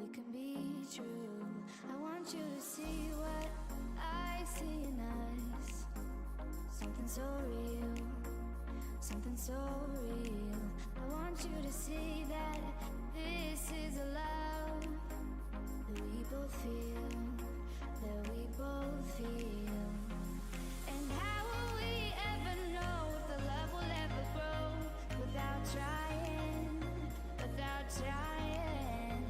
we can be true. I want you to see what I see in us. Something so real, something so real. I want you to see that this is a love that we both feel, that we both feel. And how will we ever know if the love will ever grow without trying, without trying?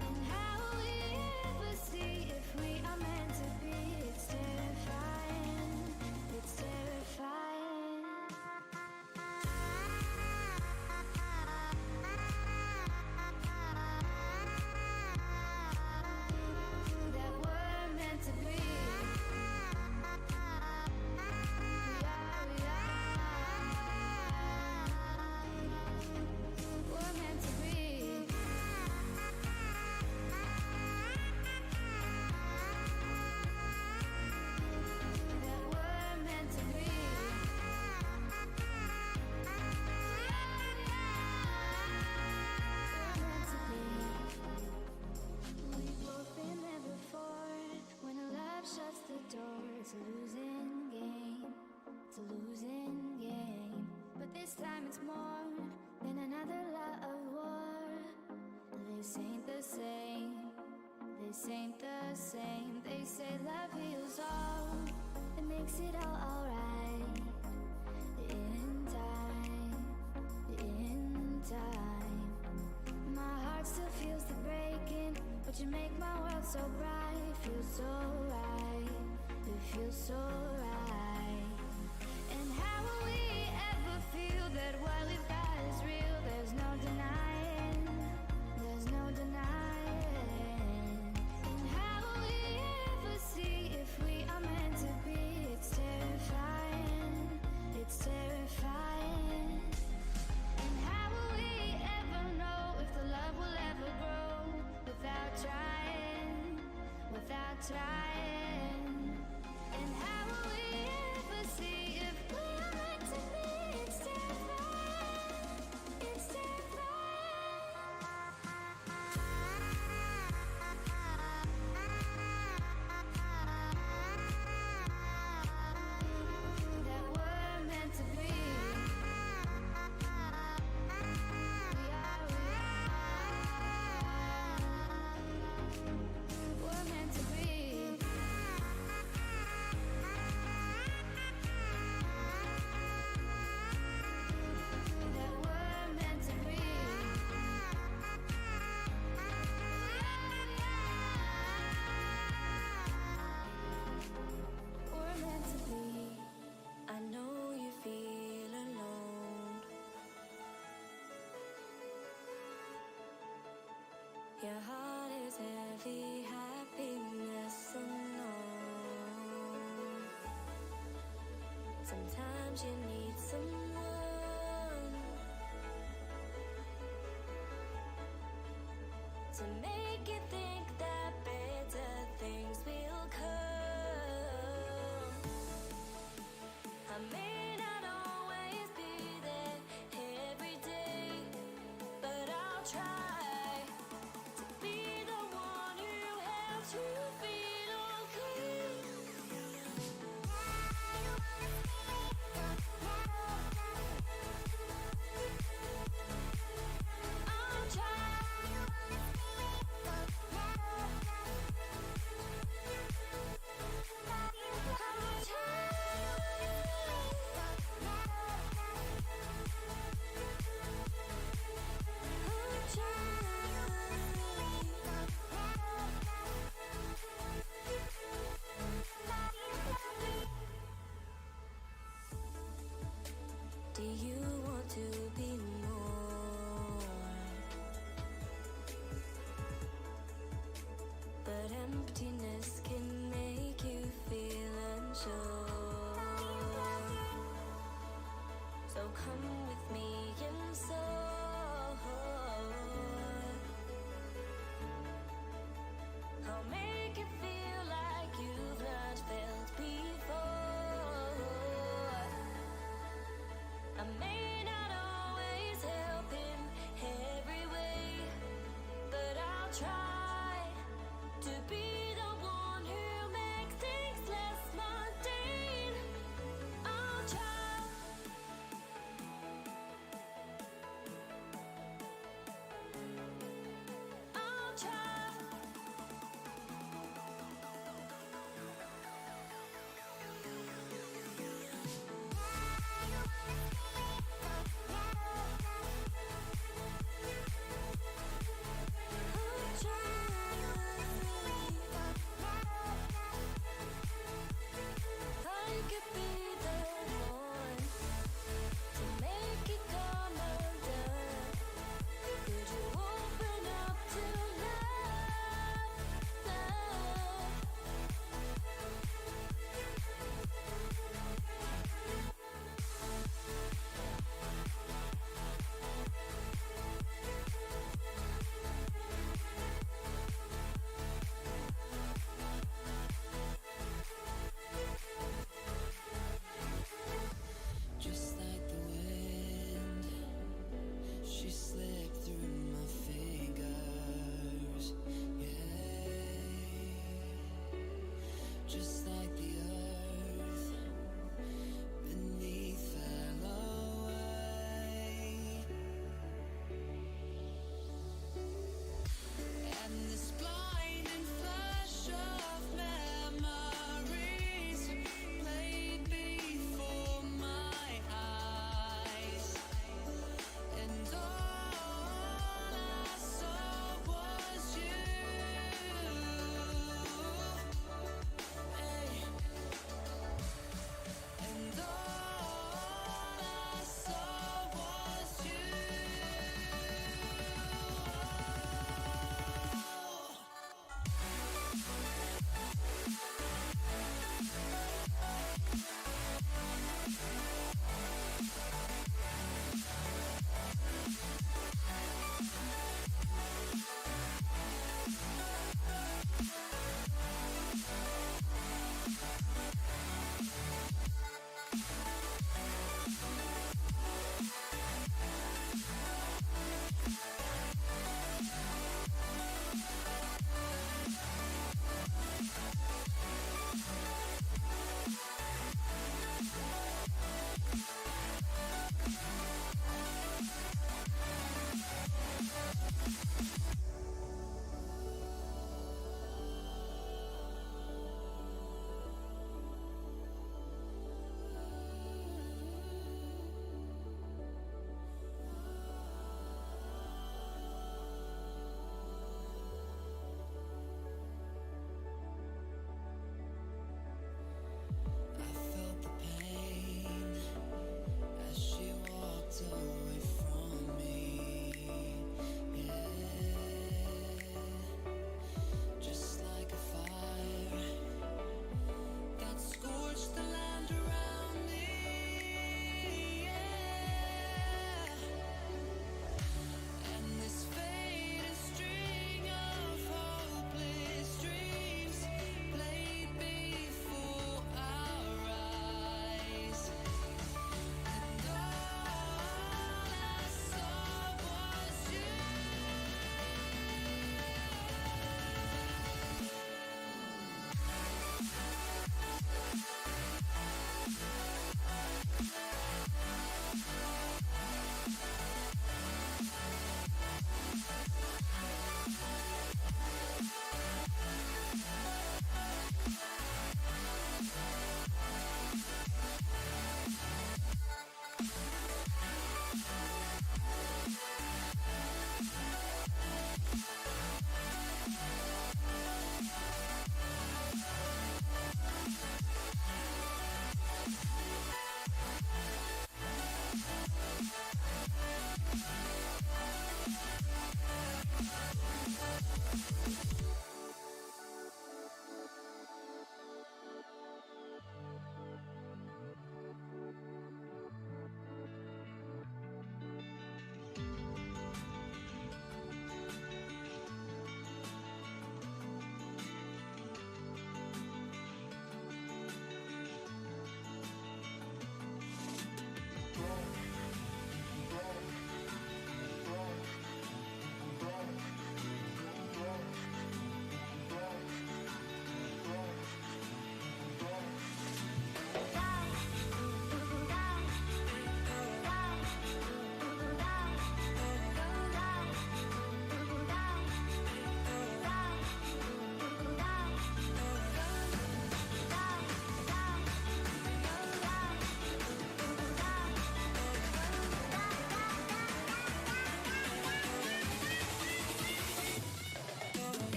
And how will we ever see if we are meant to be? It's terrifying, it's terrifying. That we're meant to be. We're meant to be. That we're meant to be. We've both been there before. When a love shuts the door, it's a losing game. It's a losing game. But this time it's more than another love war. This ain't the same. This ain't the same. They say love heals all. It makes it all alright. In time, in time. My heart still feels the breaking, but you make my world so bright. It feels so right. It feels so right. And how will we ever feel that what we've got is real? There's no denying. There's no denying. And how will we ever see if we are meant to be? It's terrifying. It's terrifying. And how will we ever know if the love will ever grow without trying, without trying? And how will we ever see if we are meant to be? It's terrifying, it's terrifying. That we're meant to be. We are, we're meant to be. That we're meant to be. We're meant to be. I know you feel alone. Your heart is heavy, happiness unknown. Sometimes you need someone to make you think that better things will come. I may not always be there every day, but I'll try to be the one who helps you feel okay. I'll try. I'll Do you want to be more? But emptiness can make you feel unsure. So come with me and soar. I'll make it feel like you've not felt before. I may not always help in every way, but I'll try.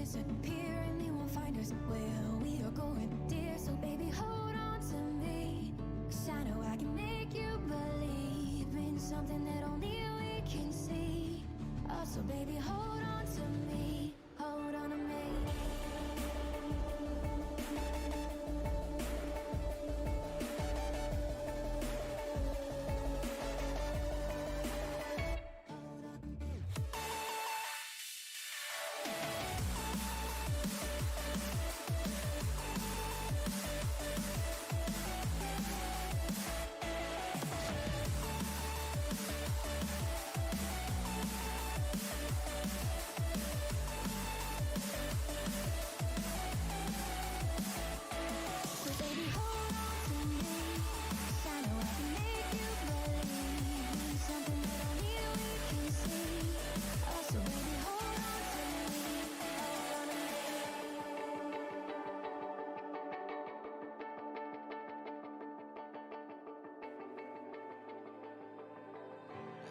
disappear and they won't find us. Where we are going, dear, so baby, hold on to me. 'Cause I know I can make you believe in something that only we can see. Oh, so baby, hold on to me, hold on to me. So baby, hold on to me. 'Cause I know I can make you believe in something that only we can see. Oh, so baby, hold on to me, hold on to me.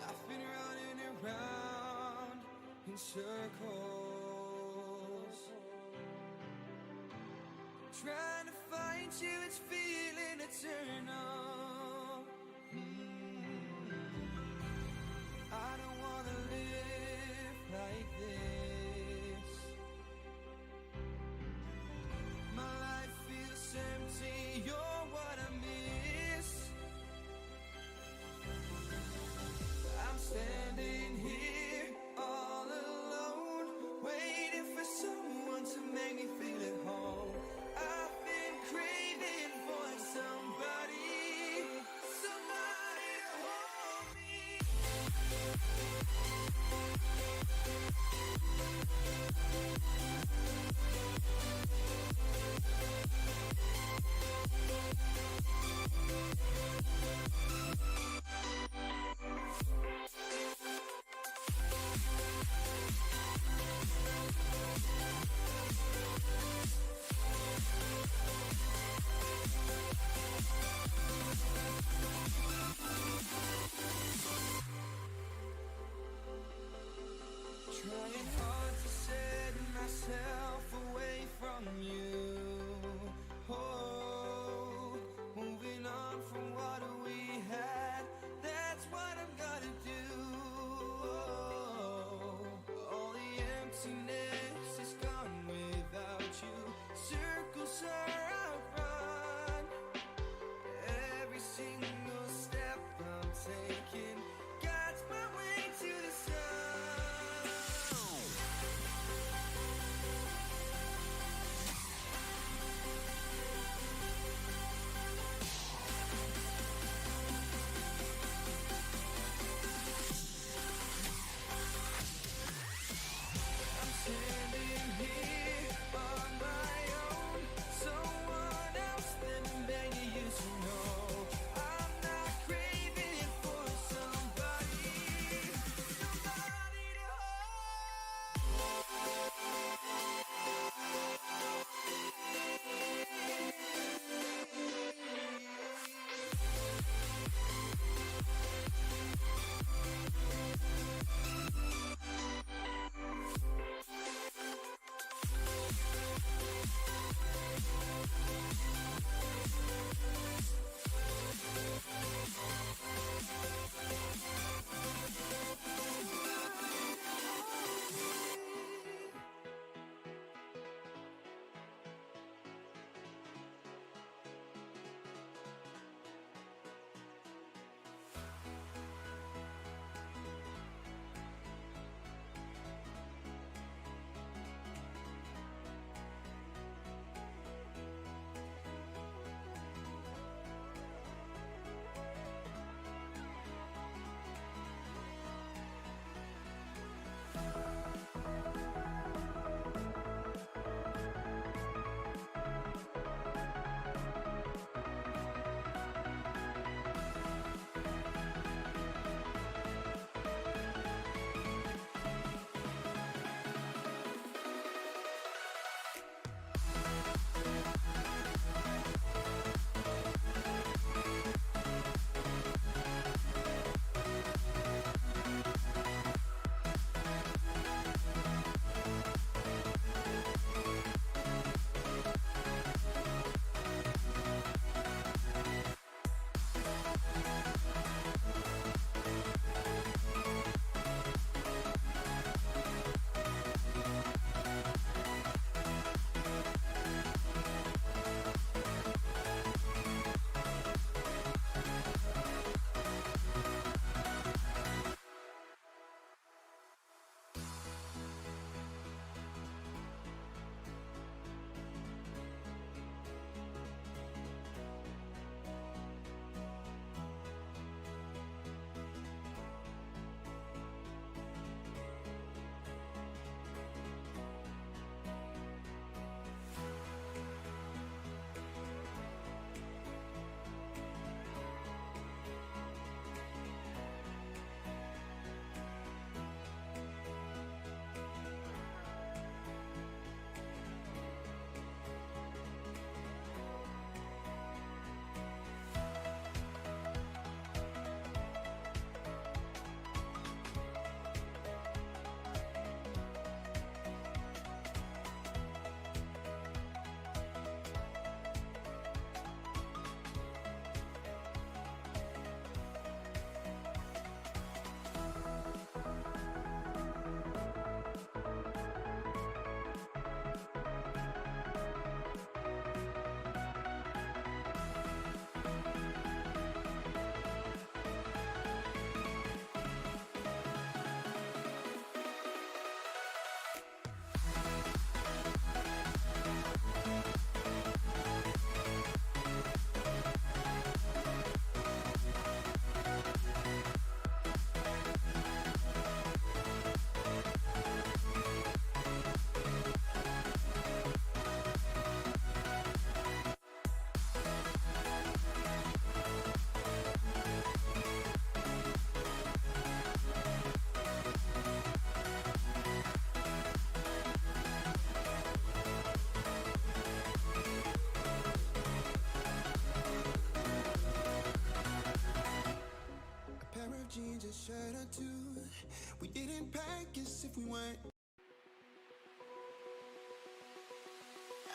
I've been running around in circles, trying to find you, it's feeling eternal. I don't wanna live like this. My life feels empty, you're what I miss. I'm standing here all alone, waiting for someone to make me feel at home. I've been craving for somebody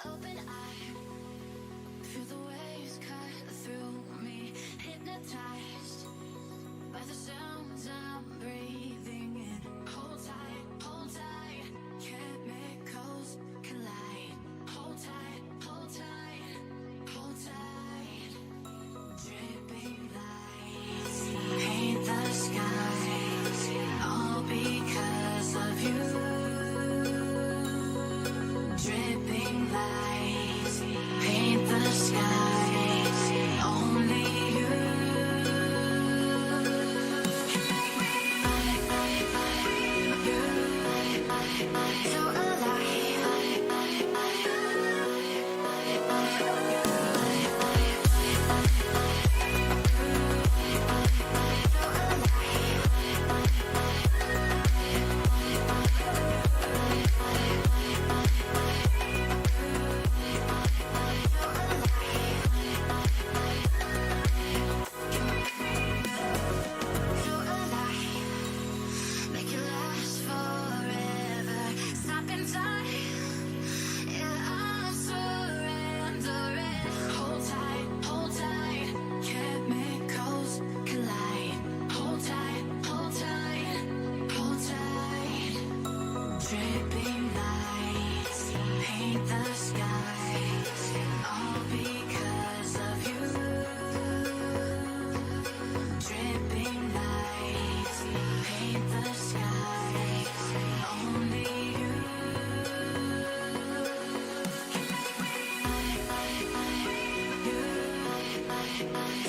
open eye, feel the waves cut through me, hypnotized by the sounds I'm breathing in. Hold tight, chemicals collide. Hold tight, hold tight, hold tight. Dripping lights paint the skies, all because of you. Dripping lights paint the skies, only you. So make it last forever. Stop in time. Yeah, I'm surrendering. Hold tight, chemicals collide. Hold tight, hold tight, hold tight. Dripping lights paint the skies, all because of you. Dripping lights paint the skies, only you.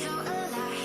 So alive.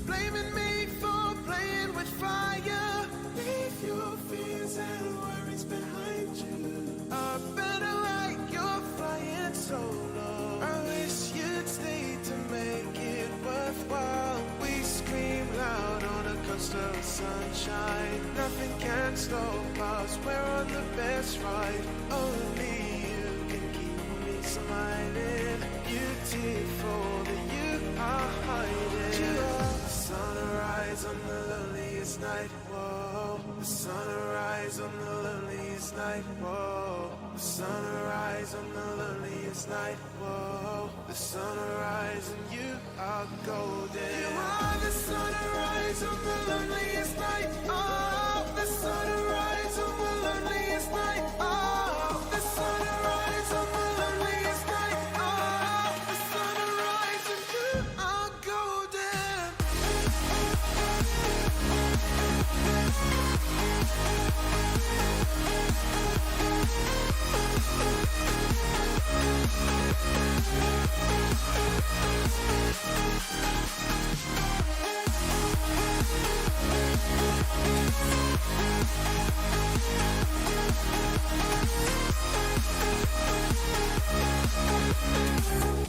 Blaming me for playing with fire. Leave your fears and worries behind you. A better light, you're flying solo. I wish you'd stay to make it worthwhile. We scream loud on a coast of sunshine. Nothing can stop us, we're on the best ride. Only you can keep me smiling. Beautiful that you are hiding. You are the sunrise on the loneliest night. Whoa, the sunrise on the loneliest night. Whoa, the sunrise on the loneliest night. Whoa, the sunrise and you are golden. You are the sunrise on the loneliest night. Oh, the sunrise on the loneliest night. Oh, the sunrise on the loneliest night. Oh, the sunrise and you are golden.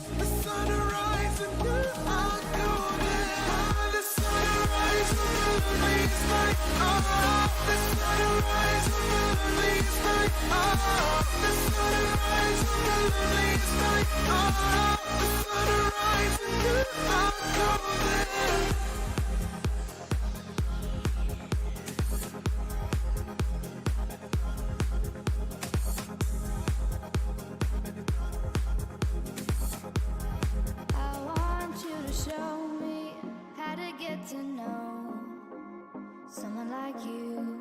The sunrise and you are golden. The sunrise on the loneliest night. Oh, the sunrise on the loneliest night. Oh, the sunrise on the loneliest night. Oh, the sunrise and you are golden. I want you to show me how to get to know someone like you,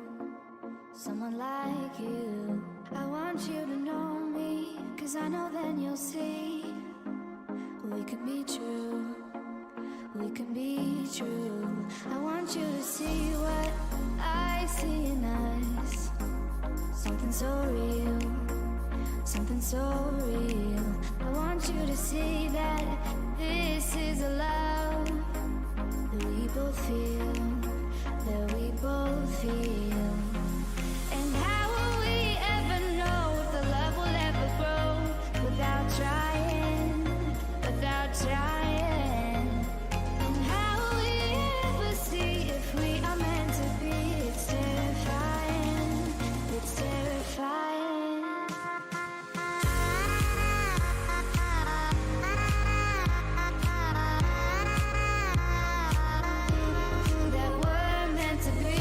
someone like you. I want you to know me, 'cause I know then you'll see we can be true, we can be true. I want you to see what I see in us, something so real, something so real. I want you to see that this is a love that we both feel, that we both feel. And how will we ever know if the love will ever grow without trying, without without trying. And how will we ever see if we are meant to be? It's terrifying, it's terrifying. That we're meant to be.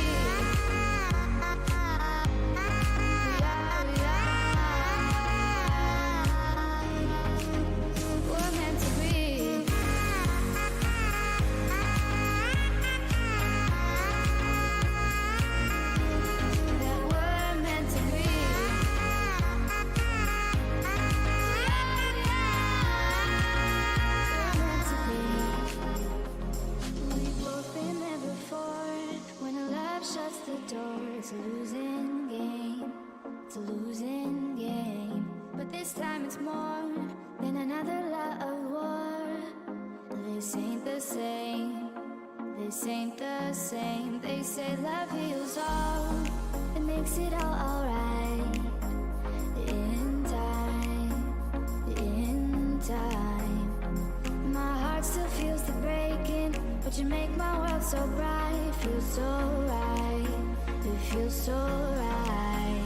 We're meant to be. That we're meant to be. We're meant to be. We've both been there before. When a love shuts the door, it's a losing game. It's a losing game. But this time it's more than another lot of war. This ain't the same. This ain't the same. They say love heals all. It makes it all alright. In time. In time. My heart still feels the breaking, but you make my world so bright. Feels so right. It feels so right.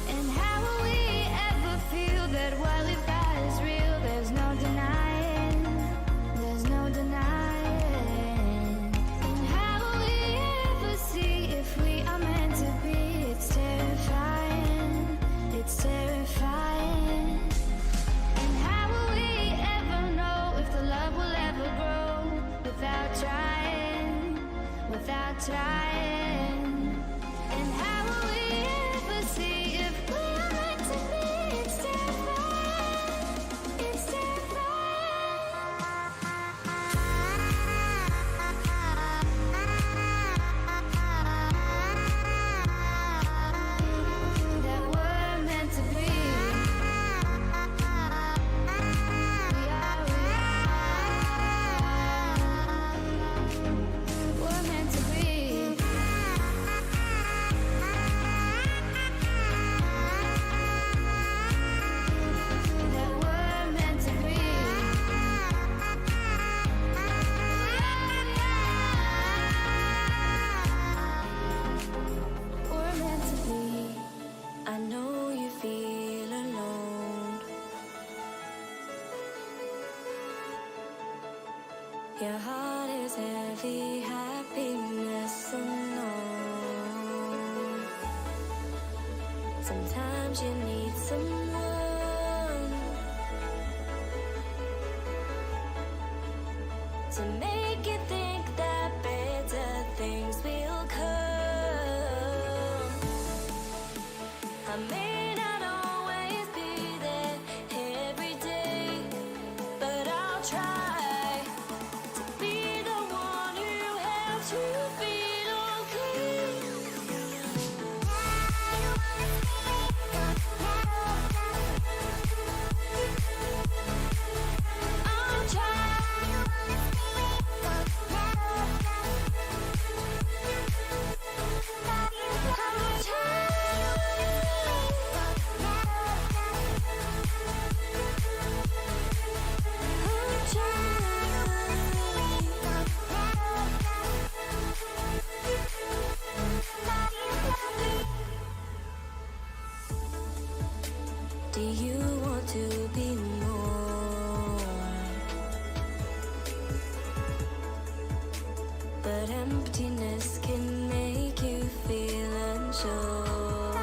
And how will we ever feel that what we've got is real? There's no denying. There's no denying. And how will we ever see if we are meant to be? It's terrifying. It's terrifying. And how will we ever know if the love will ever grow without trying? Without trying. And how will we ever see if we are meant to be? It's terrifying. It's terrifying. That we're meant to be. We're meant to be. That we're meant to be. We're meant to be. I know you feel alone. Your heart is heavy, happiness unknown. Sometimes you need someone to make you think that better things will come. I may not always be there every day, but I'll try to be the one who helps you feel okay. I'll try. I'll do you want to be more? But emptiness can make you feel unsure.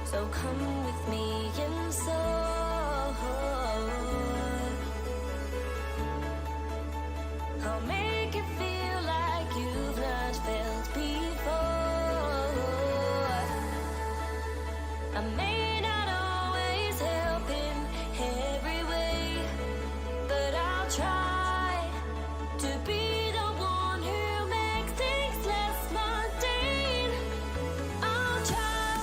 So come with me and soar. I'll make it feel like you've not felt before. I may not always help in every way, but I'll try to be the one who makes things less mundane. I'll try.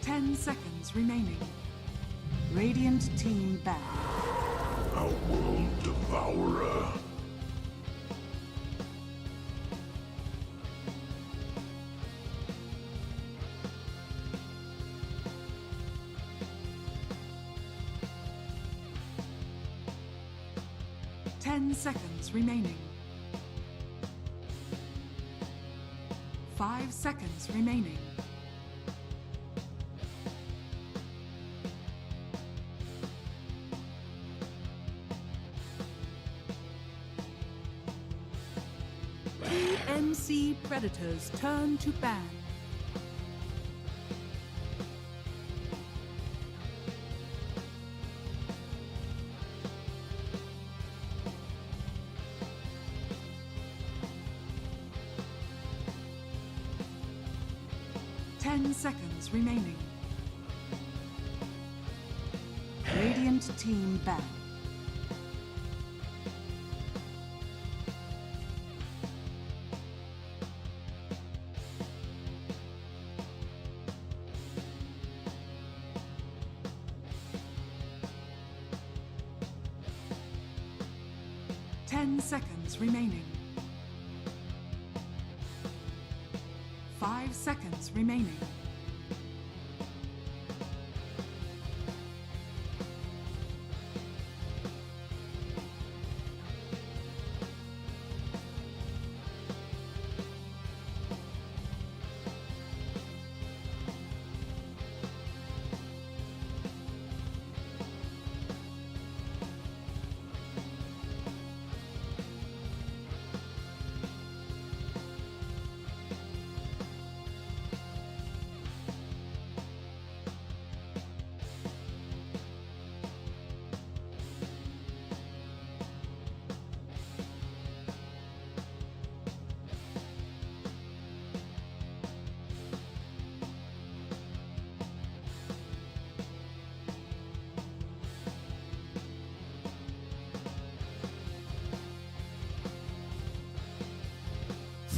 10 seconds remaining. Radiant team back. A world devourer. Ten seconds remaining. 5 seconds remaining. TNC Predators turn to ban. 10 seconds remaining. Radiant team ban. Seconds remaining. 5 seconds remaining.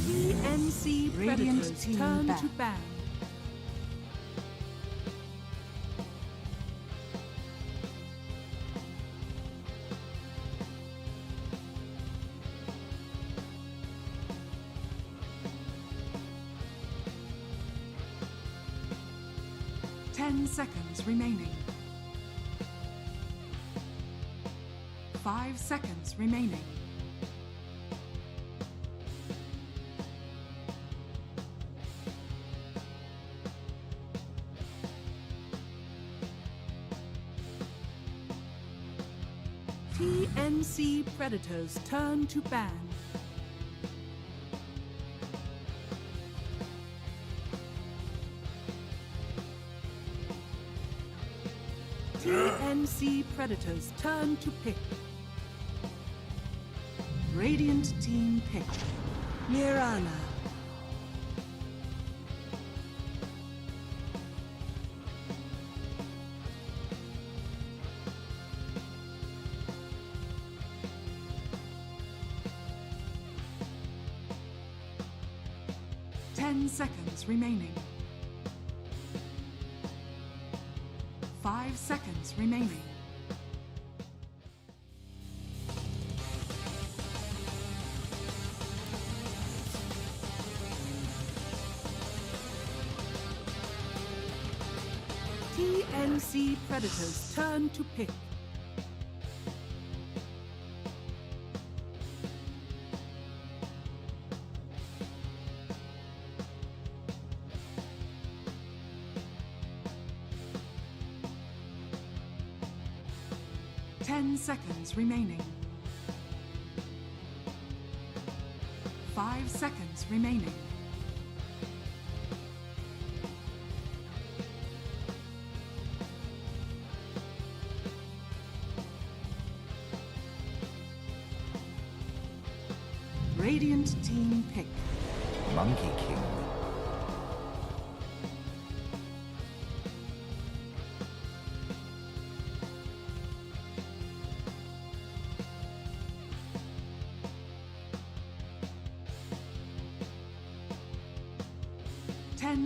TNC Predators turn to ban. Ten seconds remaining. 5 seconds remaining. TNC Predators turn to ban. TNC Predators turn to pick. Radiant team pick. Mirana. 10 seconds remaining. 5 seconds remaining. TNC Predators turn to pick. Seconds remaining. 5 seconds remaining. Radiant team pick. Monkey King.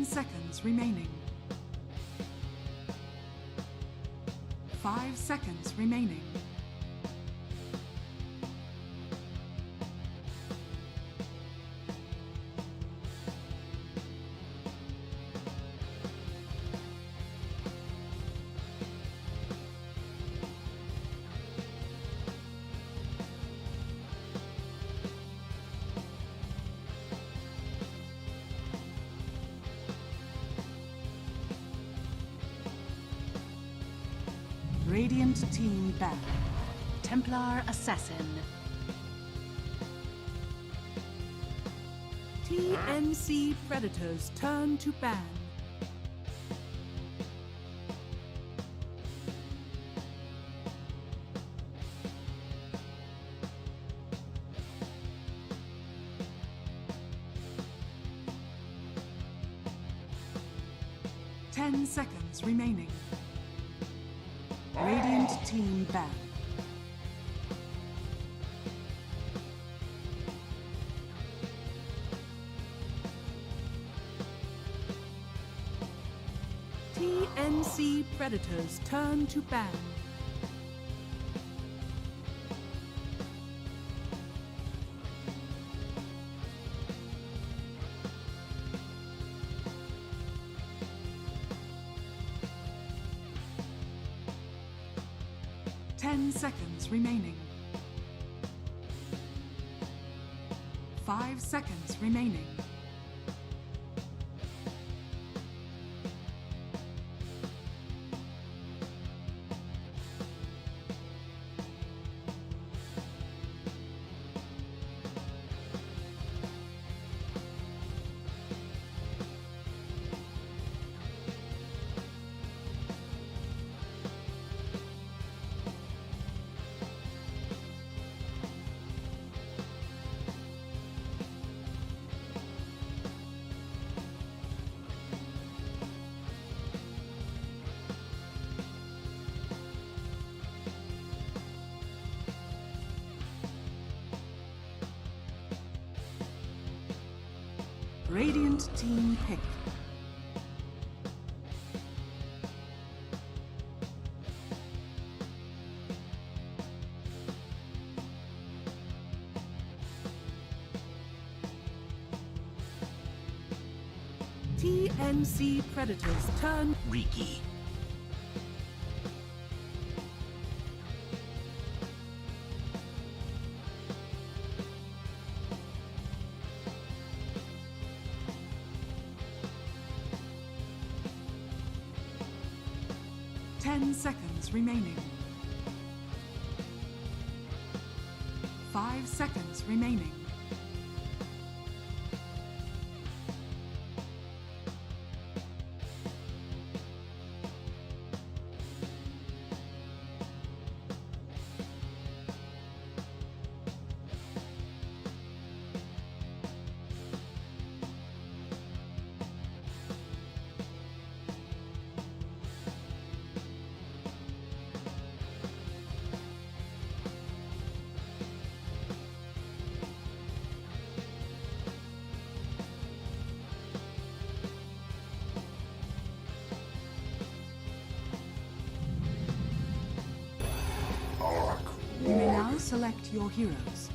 Seconds remaining. 5 seconds remaining. Radiant team back. Templar Assassin. TNC Predators turn to ban. 10 seconds remaining. Radiant team ban. TNC Predators turn to ban. Ten seconds remaining. 5 seconds remaining. Radiant team pick. TNC Predators turn Riki. Ten seconds remaining. 5 seconds remaining. You may now select your heroes.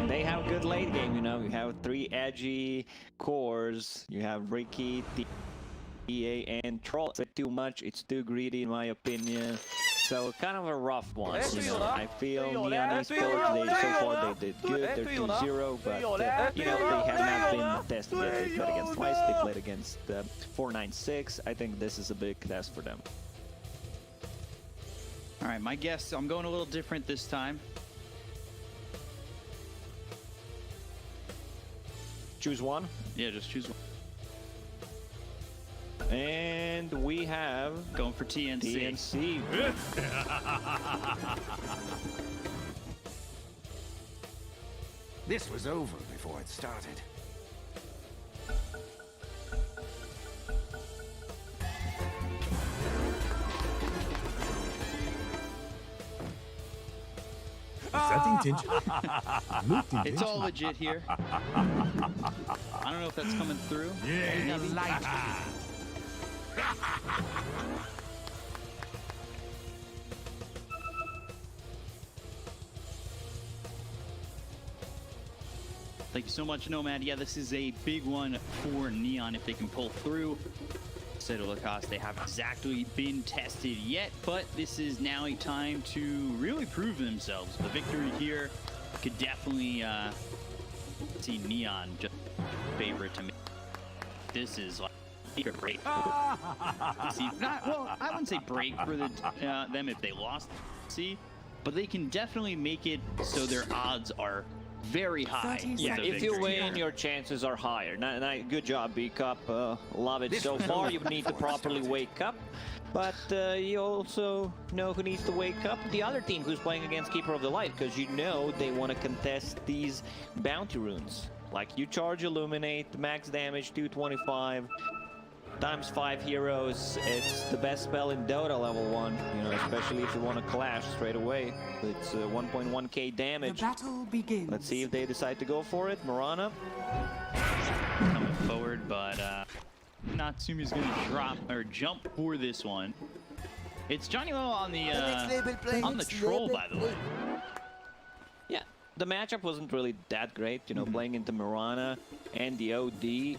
They have good late game, you know. You have 3 edgy cores. You have Ricky, EA, and Troll. It's too much. It's too greedy, in my opinion. So kind of a rough one, you know. I feel Neon Esports, so far they did good, they're 2-0, but you know, they have not been tested yet. They played against twice, they played against 496. I think this is a big test for them. All right, my guess, I'm going a little different this time. Choose one. Yeah, just choose one. And we have Going for TNC. TNC. This was over before it started. Is that intentional? Looked It's intentional. all legit here. I don't know if that's coming through. Yeah, Maybe. Light. Thank you so much, Nomad. Yeah, this is a big one for Neon if they can pull through. Said Lacoste, they haven't exactly been tested yet, but this is now a time to really prove themselves. The victory here could definitely see Neon just favorite to me. This is like a break. See, well, I wouldn't say break for them if they lost. See, but they can definitely make it so their odds are very high. Yeah, for if you victory. win, your chances are higher. Good job, B-Cup. Love it so far. You need to properly wake up. But you also know who needs to wake up? The other team who's playing against Keeper of the Light, because you know they want to contest these bounty runes. Like you charge Illuminate, max damage 225, times 5 heroes. It's the best spell in Dota level 1, you know, especially if you want to clash straight away. It's 1.1k The damage. battle begins. Let's see if they decide to go for it. Marana. Coming forward, but Natsumi's gonna drop or jump for this one. It's Johnny Lowe on the troll, by the way. Yeah, the matchup wasn't really that great, you know, playing into Marana and the OD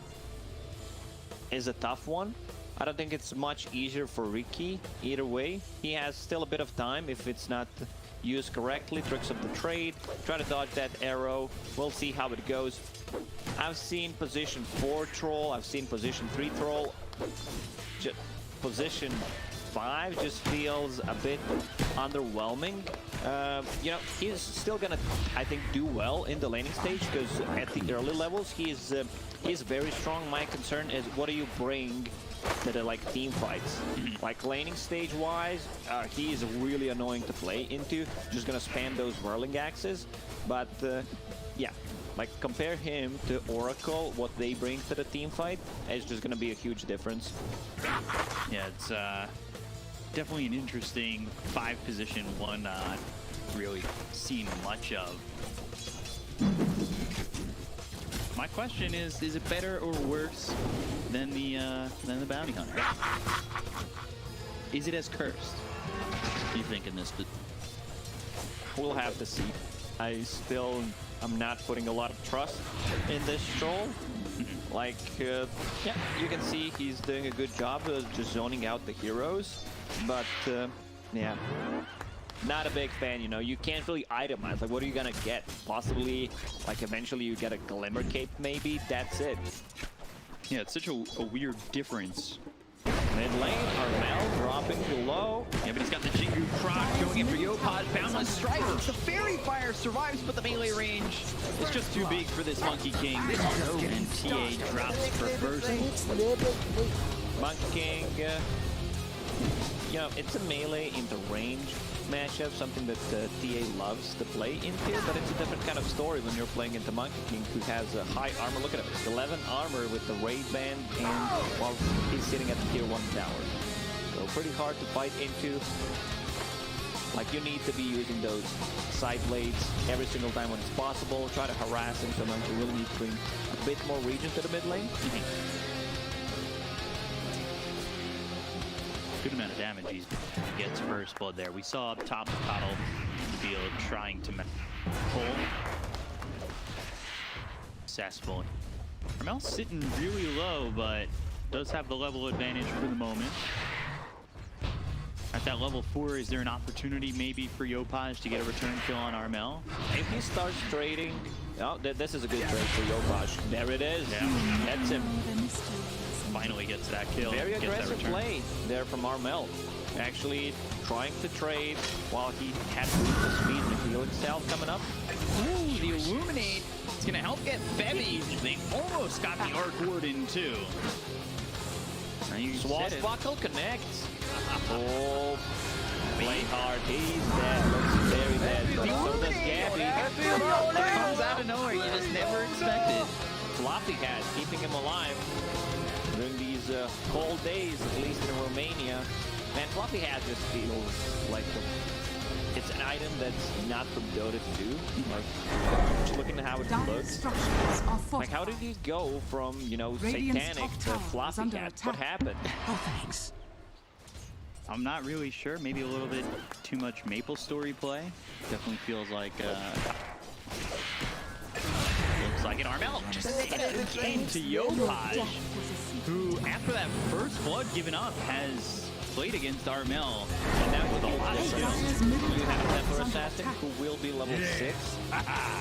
is a tough one. I don't think it's much easier for Ricky either way. He has still a bit of time if it's not used correctly. Tricks of the trade, try to dodge that arrow. We'll see how it goes. I've seen position 4 troll, I've seen position 3 troll. Position 5 just feels a bit underwhelming. You know, he's still gonna, I think, do well in the laning stage because at the early levels he's very strong. My concern is what do you bring to the like team fights? Like laning stage wise, he is really annoying to play into. Just gonna spam those whirling axes, but yeah. Like, compare him to Oracle, what they bring to the team fight, is just going to be a huge difference. Yeah, it's definitely an interesting 5-position one. Really seen much of. My question is it better or worse than the Bounty Hunter? Is it as cursed? What do you think in this? We'll have to see. I'm not putting a lot of trust in this troll. Like, yeah, you can see he's doing a good job of just zoning out the heroes. But, yeah, not a big fan, you know. You can't really itemize. Like, what are you gonna get? Possibly, like, eventually you get a Glimmer Cape, maybe? That's it. Yeah, it's such a weird difference. Mid lane, Armel dropping below. Yeah, but he's got the Jingu proc going in for Yopod. Boundless Strike. The Fairy Fire survives, but the melee range is just too big for this Monkey King. And TA drops for first. Monkey King, you know, it's a melee into range matchup, something that TA loves to play into, but it's a different kind of story when you're playing into Monkey King, who has a high armor. Look at it, 11 armor with the raid band, and while he's sitting at the tier 1 tower. So pretty hard to fight into. Like, you need to be using those side blades every single time when it's possible. Try to harass him, sometimes you really need to bring a bit more region to the mid lane. Good amount of damage he gets first blood there. We saw up top of Coddle in the field trying to pull. Successful. Armel's sitting really low, but does have the level advantage for the moment. At that level 4, is there an opportunity maybe for Yopaj to get a return kill on Armel? If he starts trading, oh, this is a good trade for Yopaj. There it is. Yeah. That's him. Finally gets that kill. Very gets that aggressive return. play there from Armel. Actually trying to trade while he had the speed and the heal itself coming up. Ooh, the Illuminate. It's going to help get Bevy. They almost got the Arc Warden too. Now you said it. Swashbuckle connects. Oh, play hard. He's dead. Looks very dead. But so does Gabby. It comes out of nowhere. You just never expected. Floppy Hat keeping him alive during these cold days, at least in Romania. Man, Floppy Hat just feels like it's an item that's not from Dota 2. Just looking at how it looks. Like, how did he go from, you know, satanic to Floppy Hat? What happened? Oh, thanks. I'm not really sure. Maybe a little bit too much Maple Story play. Definitely feels like looks like an Armel just into Yopaj, who after that first blood given up has played against Armel, and that with a lot of skills. You have a Temper Assassin who will be level 6,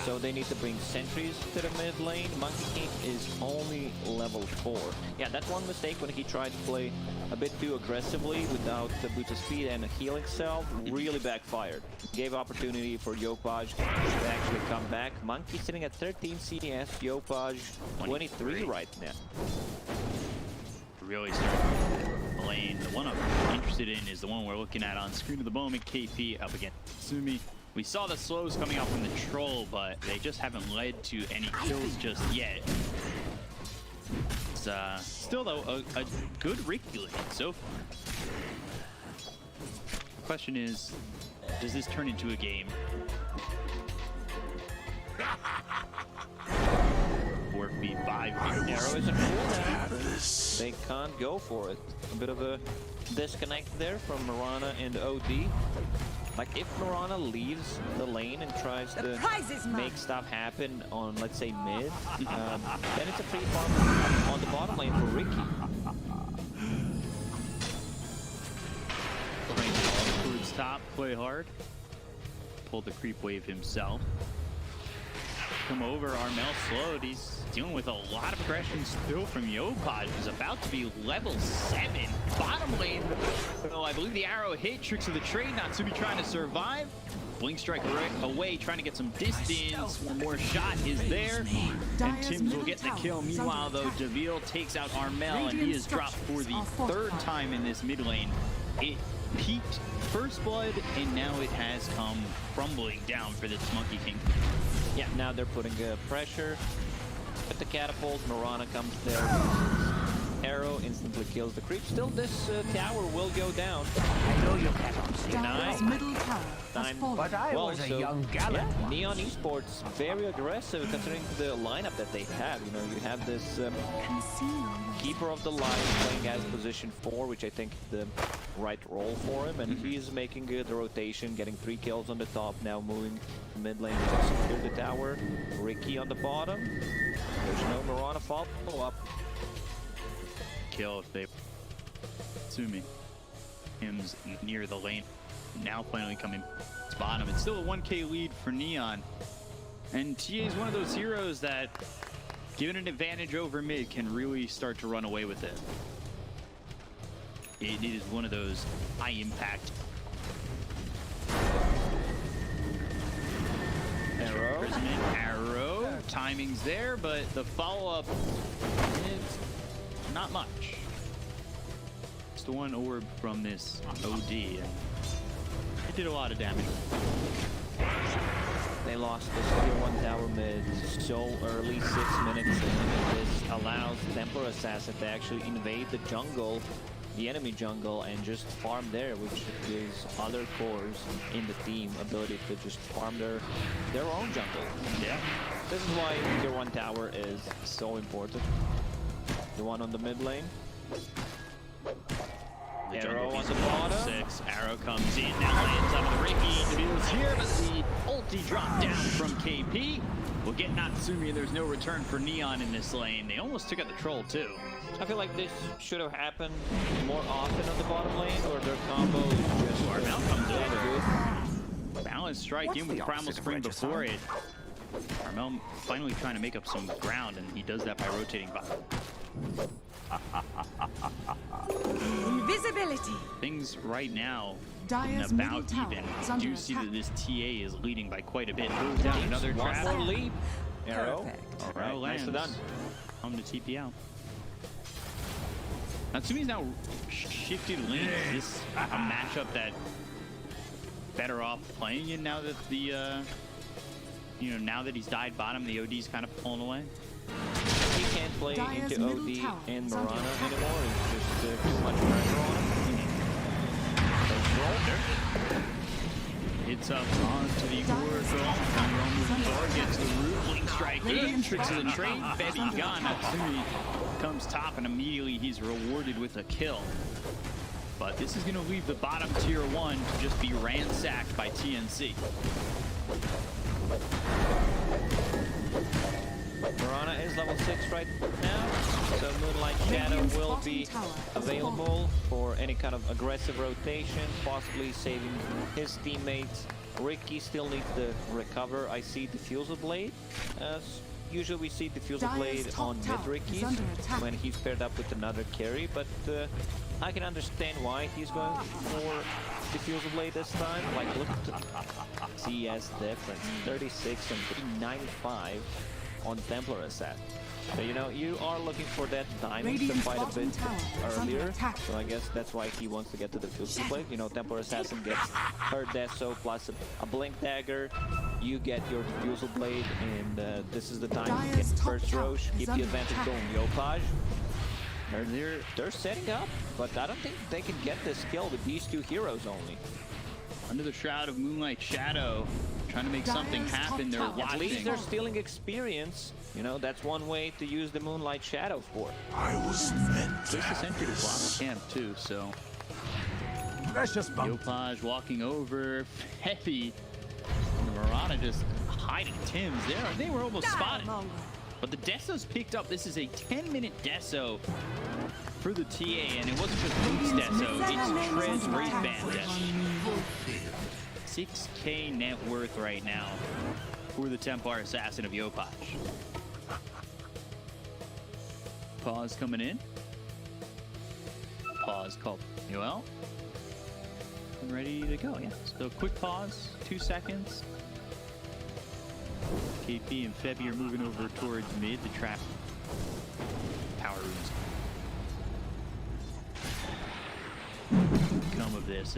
so they need to bring sentries to the mid lane. Monkey King is only level 4. Yeah, that's one mistake when he tried to play a bit too aggressively without the boost of speed and a healing cell. Really backfired. Gave opportunity for Yopaj to actually come back. Monkey sitting at 13 CS, Yopaj 23 right now. Really starting lane. The one I'm interested in is the one we're looking at on screen at the moment. KP up against Sumi. We saw the slows coming out from the troll, but they just haven't led to any kills just yet. It's still though a good Ricky lane so far. The question is, does this turn into a game? Or be 5 Arrow isn't cool now. They can't go for it. A bit of a disconnect there from Mirana and OD. Like, if Mirana leaves the lane and tries to make stuff happen on, let's say, mid, then it's a free farm on the bottom lane for Ricky. Towards top, play hard. Pulled the creep wave himself. Come over, Armel slowed. He's dealing with a lot of pressure still from Yopaj, who's about to be level 7. Bottom lane, though, I believe the arrow hit. Tricks of the trade, Natsumi trying to survive. Blink strike away, trying to get some distance. One more shot is there, and Tim's will get the kill. Meanwhile, though, Deville takes out Armel, and he is dropped for the 3rd time in this mid lane. It peaked first blood, and now it has come crumbling down for this Monkey King. Yeah, now they're putting pressure. With the catapult, Mirana comes there. Arrow instantly kills the creep. Still, this tower will go down. I know you'll get on scene. Nine. Middle tower has fallen. But I was a young gallant yeah, once. Neon Esports, very aggressive considering the lineup that they have. You know, you have this Keeper of the Light playing as position 4, which I think is the right role for him, and he's making the rotation, getting 3 kills on the top, now moving to mid lane to secure the tower. Ricky on the bottom. There's no Mirana follow-up. Kill if they Sumi. Him's near the lane. Now finally coming to bottom. It's still a 1K lead for Neon. And TA is one of those heroes that, given an advantage over mid, can really start to run away with it. It is one of those high impact. Arrow. Imprisonment, arrow. Timing's there, but the follow-up is not much. It's the one orb from this OD, and it did a lot of damage. They lost this tier 1 tower mid so early, 6 minutes in. This allows Temper Assassin to actually invade the jungle, the enemy jungle, and just farm there, which gives other cores in the team ability to just farm their own jungle. Yeah. This is why tier 1 tower is so important. The one on the mid lane. The Arrow on the jungle bottom. 6. Arrow comes in, now lands on the Ricky. Deville's here, but the ulti dropped down from KP. We'll get Natsumi, and there's no return for Neon in this lane. They almost took out the troll, too. I feel like this should have happened more often on the bottom lane, or their combo is just Armel comes over. Balance strike in with Primal Spring before it. Armel finally trying to make up some ground, and he does that by rotating by. Invisibility. Things right now Dire's about middle tower even. is under Do see attack. that this TA is leading by quite a bit. Throws down another One trap. more leap. Arrow. Perfect. All right, nicely done. I'm to TP out. Natsumi's now shifted lanes. Is this a matchup that better off playing in now that the now that he's died bottom, the OD's kind of pulling away? He can't play Dire's into middle OD tower and is under Mirana attack. anymore. It's just too much pressure on him. It's up onto the Oracle. Gets the root, blink strike in, tricks of the trade, Betty gone. Natsumi comes top, and immediately he's rewarded with a kill. But this is going to leave the bottom tier 1 to just be ransacked by TNC. Mirana is level 6 right now, so Moonlight Shadow Radiant's will bottom be tower is available for any kind of aggressive rotation, possibly saving his teammates. Ricky still needs to recover. I see Diffusal Blade. Usually we see Diffusal Dire's Blade top on tower mid-Rickies is under attack. when he's paired up with another carry, but I can understand why he's going for Diffusal Blade this time. Like, look at the CS difference, 36 and 95 on Templar Assassin. So, you know, you are looking for that diamond to Radiant's fight a bottom bit tower is under earlier. attack. So I guess that's why he wants to get to the Diffusal Blade. You know, Templar Assassin gets her Deso plus a Blink Dagger. You get your Diffusal Blade, and this is the time to get Dire's the top first tower Roche, is keep the under advantage attack. going. Yopaj. They're setting up, but I don't think they can get this kill with these two heroes only. Under the shroud of Moonlight Shadow, trying to make something Dire's happen. top They're tower. At least watching. they're stealing experience. You know, that's one way to use the Moonlight Shadow for. I was meant to This is have essentially to block this. the camp too, so. Precious bump. Yopaj walking over, Heavy. And Mirana just hiding Tims there. They were almost spotted. But the Deso's picked up. This is a 10-minute Deso for the TA, and it wasn't just Luke's Deso, it's Tread's Wraithband Deso. 6K net worth right now for the Templar Assassin of Yopaj. Pause coming in. Pause called Noel. Ready to go, yeah. So quick pause, 2 seconds. KP and Febby are moving over towards mid to trap power rooms. Come of this.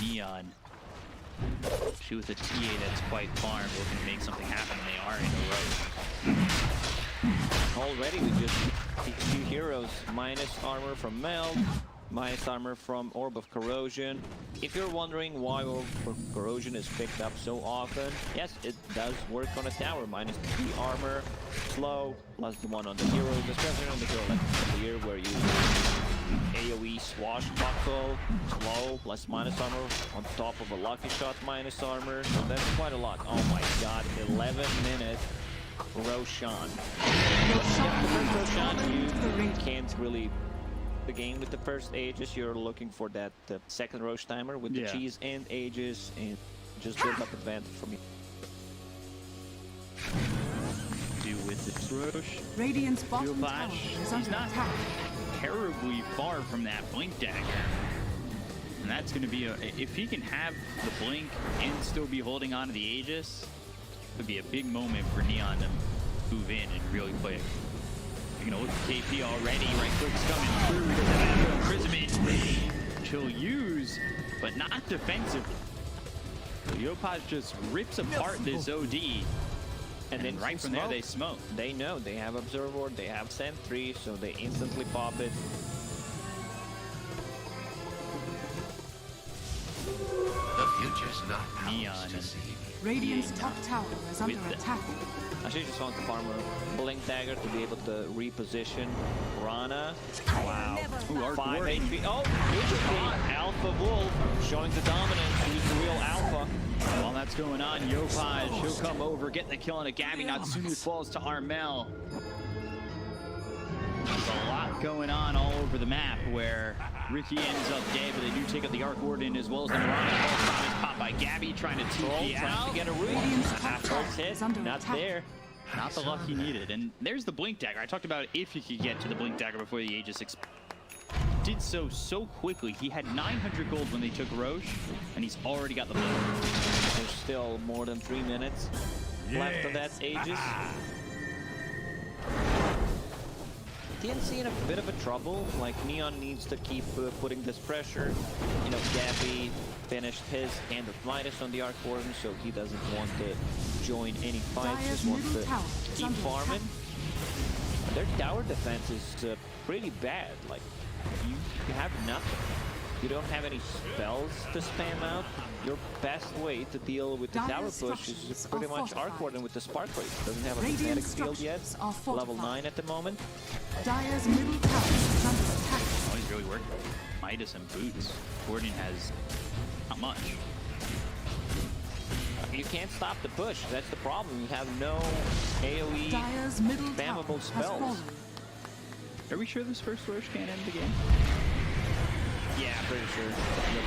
Neon. She with a TA that's quite farmed, looking to make something happen, and they are in a row. Already we just see two heroes, minus armor from Meld, minus armor from Orb of Corrosion. If you're wondering why Orb of Corrosion is picked up so often, yes, it does work on a tower. Minus 3 armor, slow, plus the one on the hero, especially on the hero like here where you AoE swashbuckle, slow, plus minus armor on top of a lucky shot minus armor. So that's quite a lot. Oh my god, 11 minutes. Roshan. Yeah, the first Roshan, you can't really the game with the first Aegis. You're looking for that second Roche timer with the cheese and Aegis, and just build up advantage for me. Do with the Roche. Radiant's bottom tower Yopaj, is he's under not attack. terribly far from that Blink Dagger. And that's going to be if he can have the Blink and still be holding on to the Aegis, it could be a big moment for Neon to move in and really play it. You're going to look at KP already, right click's coming through, he doesn't have imprisonment. She'll use, but not defensively. So Yopaj just rips apart this OD, and then right from there they smoke. They know, they have Observer Ward, they have Sentry, so they instantly pop it. The future's not Neon ours to see. Radiant's top tower is under With the- attack. Actually, just want to farm a Blink Dagger to be able to reposition Rana. Wow. Ooh, Arc 5 Ward. HP. Oh, beautifully. Alpha Wolf showing the dominance. Who's the real alpha? While that's going on, Yopaj, he'll come over, get the kill on a Gabby. Natsumi falls to Armel. There's a lot going on all over the map where Ricky ends up dead, but they do take out the Arc Warden as well as the Mirana. Is popped by Gabby, trying to TP out. To get a root. First hit, not there. Not the luck he needed. And there's the Blink Dagger. I talked about if he could get to the Blink Dagger before the Aegis did so quickly. He had 900 gold when they took Roche, and he's already got the Blink. There's still more than 3 minutes left of that Aegis. TNC in a bit of a trouble. Like, Neon needs to keep putting this pressure. You know, Gabby finished his Hand of Midas on the Arc Warden, so he doesn't want to join any fights, just wants to keep farming. Their tower defense is pretty bad. Like, you have nothing. You don't have any spells to spam out. Your best way to deal with the tower push is pretty much Arc Warden with the Spark Rate. Doesn't have a magnetic field yet. Level 9 at the moment. Dire's middle tower is under attack. Oh, he's really working. Midas and boots. Gordon has not much. You can't stop the push. That's the problem. You have no AoE Dire's middle tower spammable has spells. fallen. Are we sure this first Roche can't end the game? Yeah, pretty sure.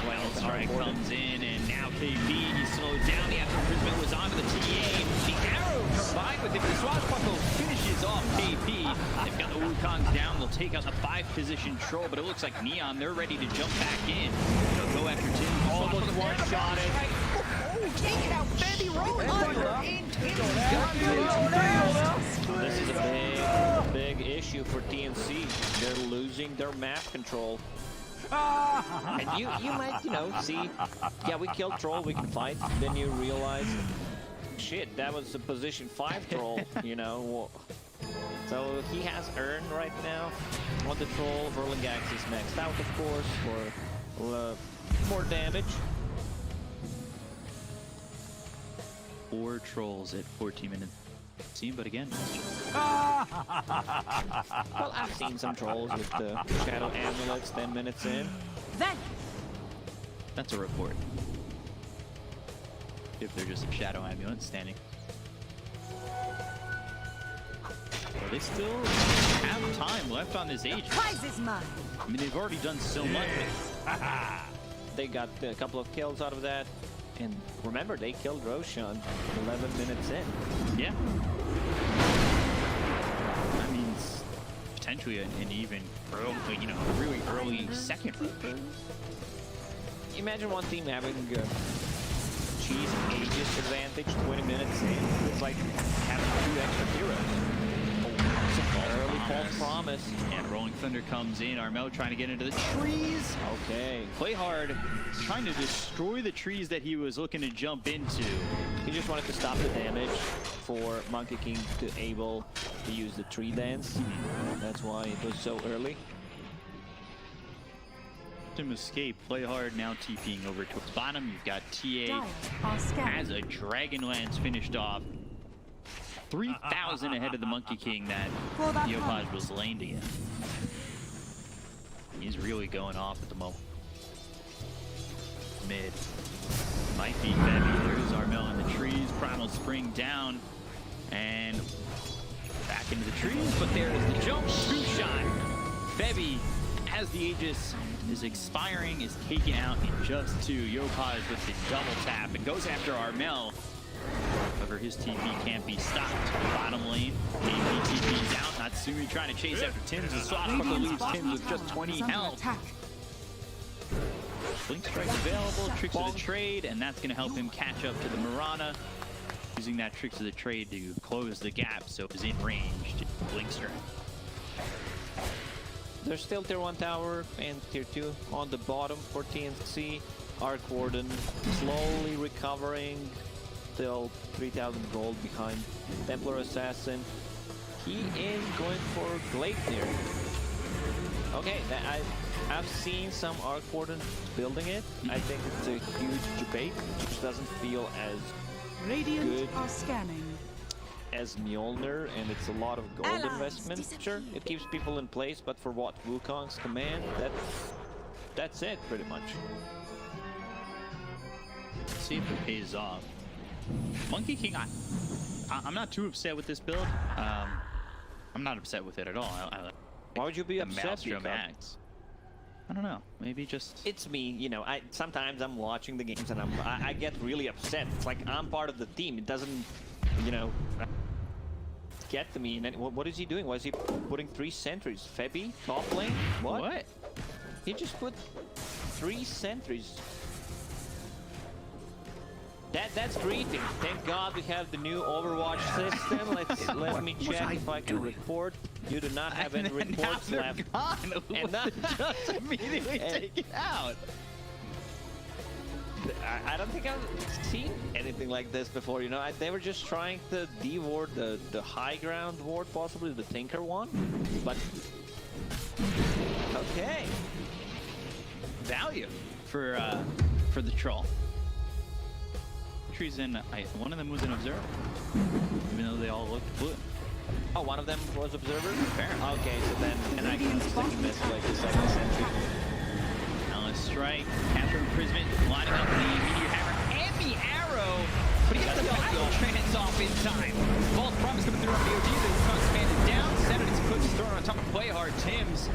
Well, strike comes in, and now KB, he slowed down. The after imprisonment was onto the TA. The arrow combined with it. The swashbuckle finishes off KP. They've got the Wukongs down. They'll take out the 5th position troll, but it looks like Neon, they're ready to jump back in. They'll go after Tim. Almost one-shotted. Take it out, Baby, roll under in This is a big issue for TNC. They're losing their map control. And you might, you know, see, yeah, we killed troll, we can fight. Then you realize, shit, that was a position 5 troll, you know. So he has Urn right now on the troll. Verlingax is maxed out, of course, for more damage. 4 trolls at 14 minutes. Seen, but again. Well, I've seen some trolls with the Shadow Amulets 10 minutes in. Then That's a report. If they're just a Shadow Amulet standing. Well, they still have time left on this Aegis. prize is mine. I mean, they've already done so much. They got a couple of kills out of that. And remember, they killed Roshan 11 minutes in. Yeah. I mean, potentially an even early, you know, really early second Rosh. Imagine one team having cheese Aegis advantage 20 minutes in. It's like having 2 extra heroes. Early false promise. And Rolling Thunder comes in. Armel trying to get into the trees. Okay. Play hard, trying to destroy the trees that he was looking to jump into. He just wanted to stop the damage for Monkey King to able to use the tree dance. That's why it was so early. To escape, play hard now TPing over towards bottom. You've got TA Dire are scanning. as a Dragonlance finished off. 3,000 ahead of the Monkey King that For that Yopaj was lane to get. He's really going off at the moment. Mid. Might be Bevy. There's Armel in the trees. Primal Spring down. And back into the trees. But there is the jump. 2-shot. Bevy, as the Aegis is expiring, is taken out in just 2. Yopaj with the double tap and goes after Armel. However, his TP can't be stopped. Bottom lane, AP TP's out. Natsumi trying to chase after Tims. The swashbuckle leaves Tims with just 20 health. Blink Strike available, Tricks of the Trade, and that's going to help him catch up to the Mirana. Using that Tricks of the Trade to close the gap, so it's in range to Blink Strike. There's still tier 1 tower and tier 2 on the bottom for TNC. Arc Warden slowly recovering. Still 3,000 gold behind Templar Assassin. He is going for Glaive here. Okay, I've seen some Arc Warden building it. I think it's a huge debate, which doesn't feel as Radiant good are scanning. as Mjolnir, and it's a lot of gold investment. Sure, it keeps people in place, but for what Wukong's command, that's it pretty much. Let's see if it pays off. Monkey King, I'm not too upset with this build. I'm not upset with it at all. Why would you be The upset? Maelstrom Jacob? Max. I don't know. Maybe just... It's me, you know. Sometimes I'm watching the games and I get really upset. It's like I'm part of the team. It doesn't, you know, get to me. And then, what is he doing? Why is he putting 3 sentries? Febby, top lane? What? He just put 3 sentries. That's creepy. Thank God we have the new Overwatch system. Let me check if I can report. You do not have any reports left. Gone. And now just immediately taken out. I don't think I've seen anything like this before. You know, they were just trying to de-ward the high ground ward, possibly the Tinker one. But okay, Value for the troll. Trees in. One of them was an observer, even though they all looked blue. Oh, one of them was observer? Fair. Okay, so then and I can miss like the second sentry. Now let's strike. Capture imprisonment. Lining up the meteor hammer and the arrow. But he gets the Bible trans off in time. False promise coming through on the OG. The Wukong commanded down. Centered his push thrown on top of Play Hard. Tim's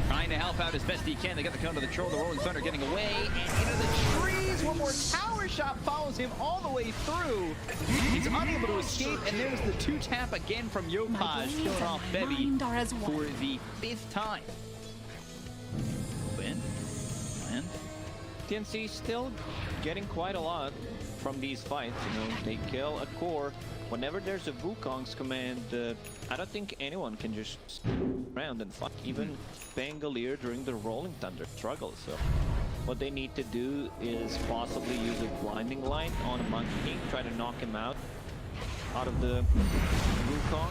trying to help out as best he can. They got the counter to the troll. The Rolling Thunder getting away. And into the trees. One more tower shot follows him all the way through. He's unable to escape. And there's the 2-tap again from Yopaj, killing off Bevy for the 5th time. Win. TNC still getting quite a lot from these fights. You know, they kill a core. Whenever there's a Wukong's command, I don't think anyone can just stand around and fight. Even Pangolier during the Rolling Thunder struggles. So what they need to do is possibly use a blinding light on a Monkey King, try to knock him out of the Wukong.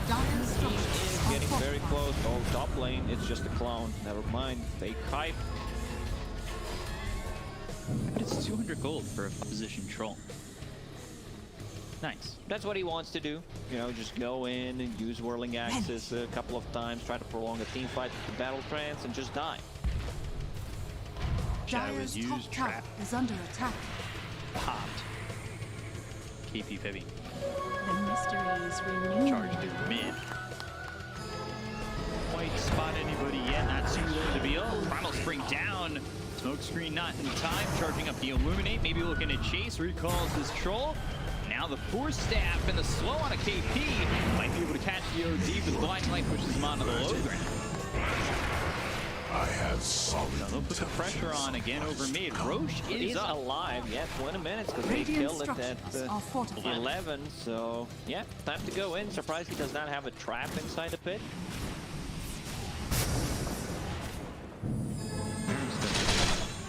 He is getting very close. Oh, top lane, it's just a clone. Never mind. Fake hype. But it's 200 gold for a position troll. Nice. That's what he wants to do. You know, just go in and use Whirling Axis a couple of times, try to prolong a team fight with the Battle Trance, and just die. Shadow is Dire's top used, tower trapped, is under attack. popped. KP Pebby The mysteries remain. charged in mid. Quite spot anybody yet. Not too low to be. Oh, Primal Spring down. Smoke screen not in time. Charging up the Illuminate. Maybe looking to chase. Recalls this troll. Now the Force Staff and the slow on a KP. Might be able to catch the OD, but the Blind Light pushes him onto the low ground. I have solid Now they'll put the pressure on again over mid. Roche is up. Alive, yeah, 20 minutes, because they Radiant killed it at structures are fortified. 11, so yeah, time to go in. Surprised he does not have a trap inside the pit.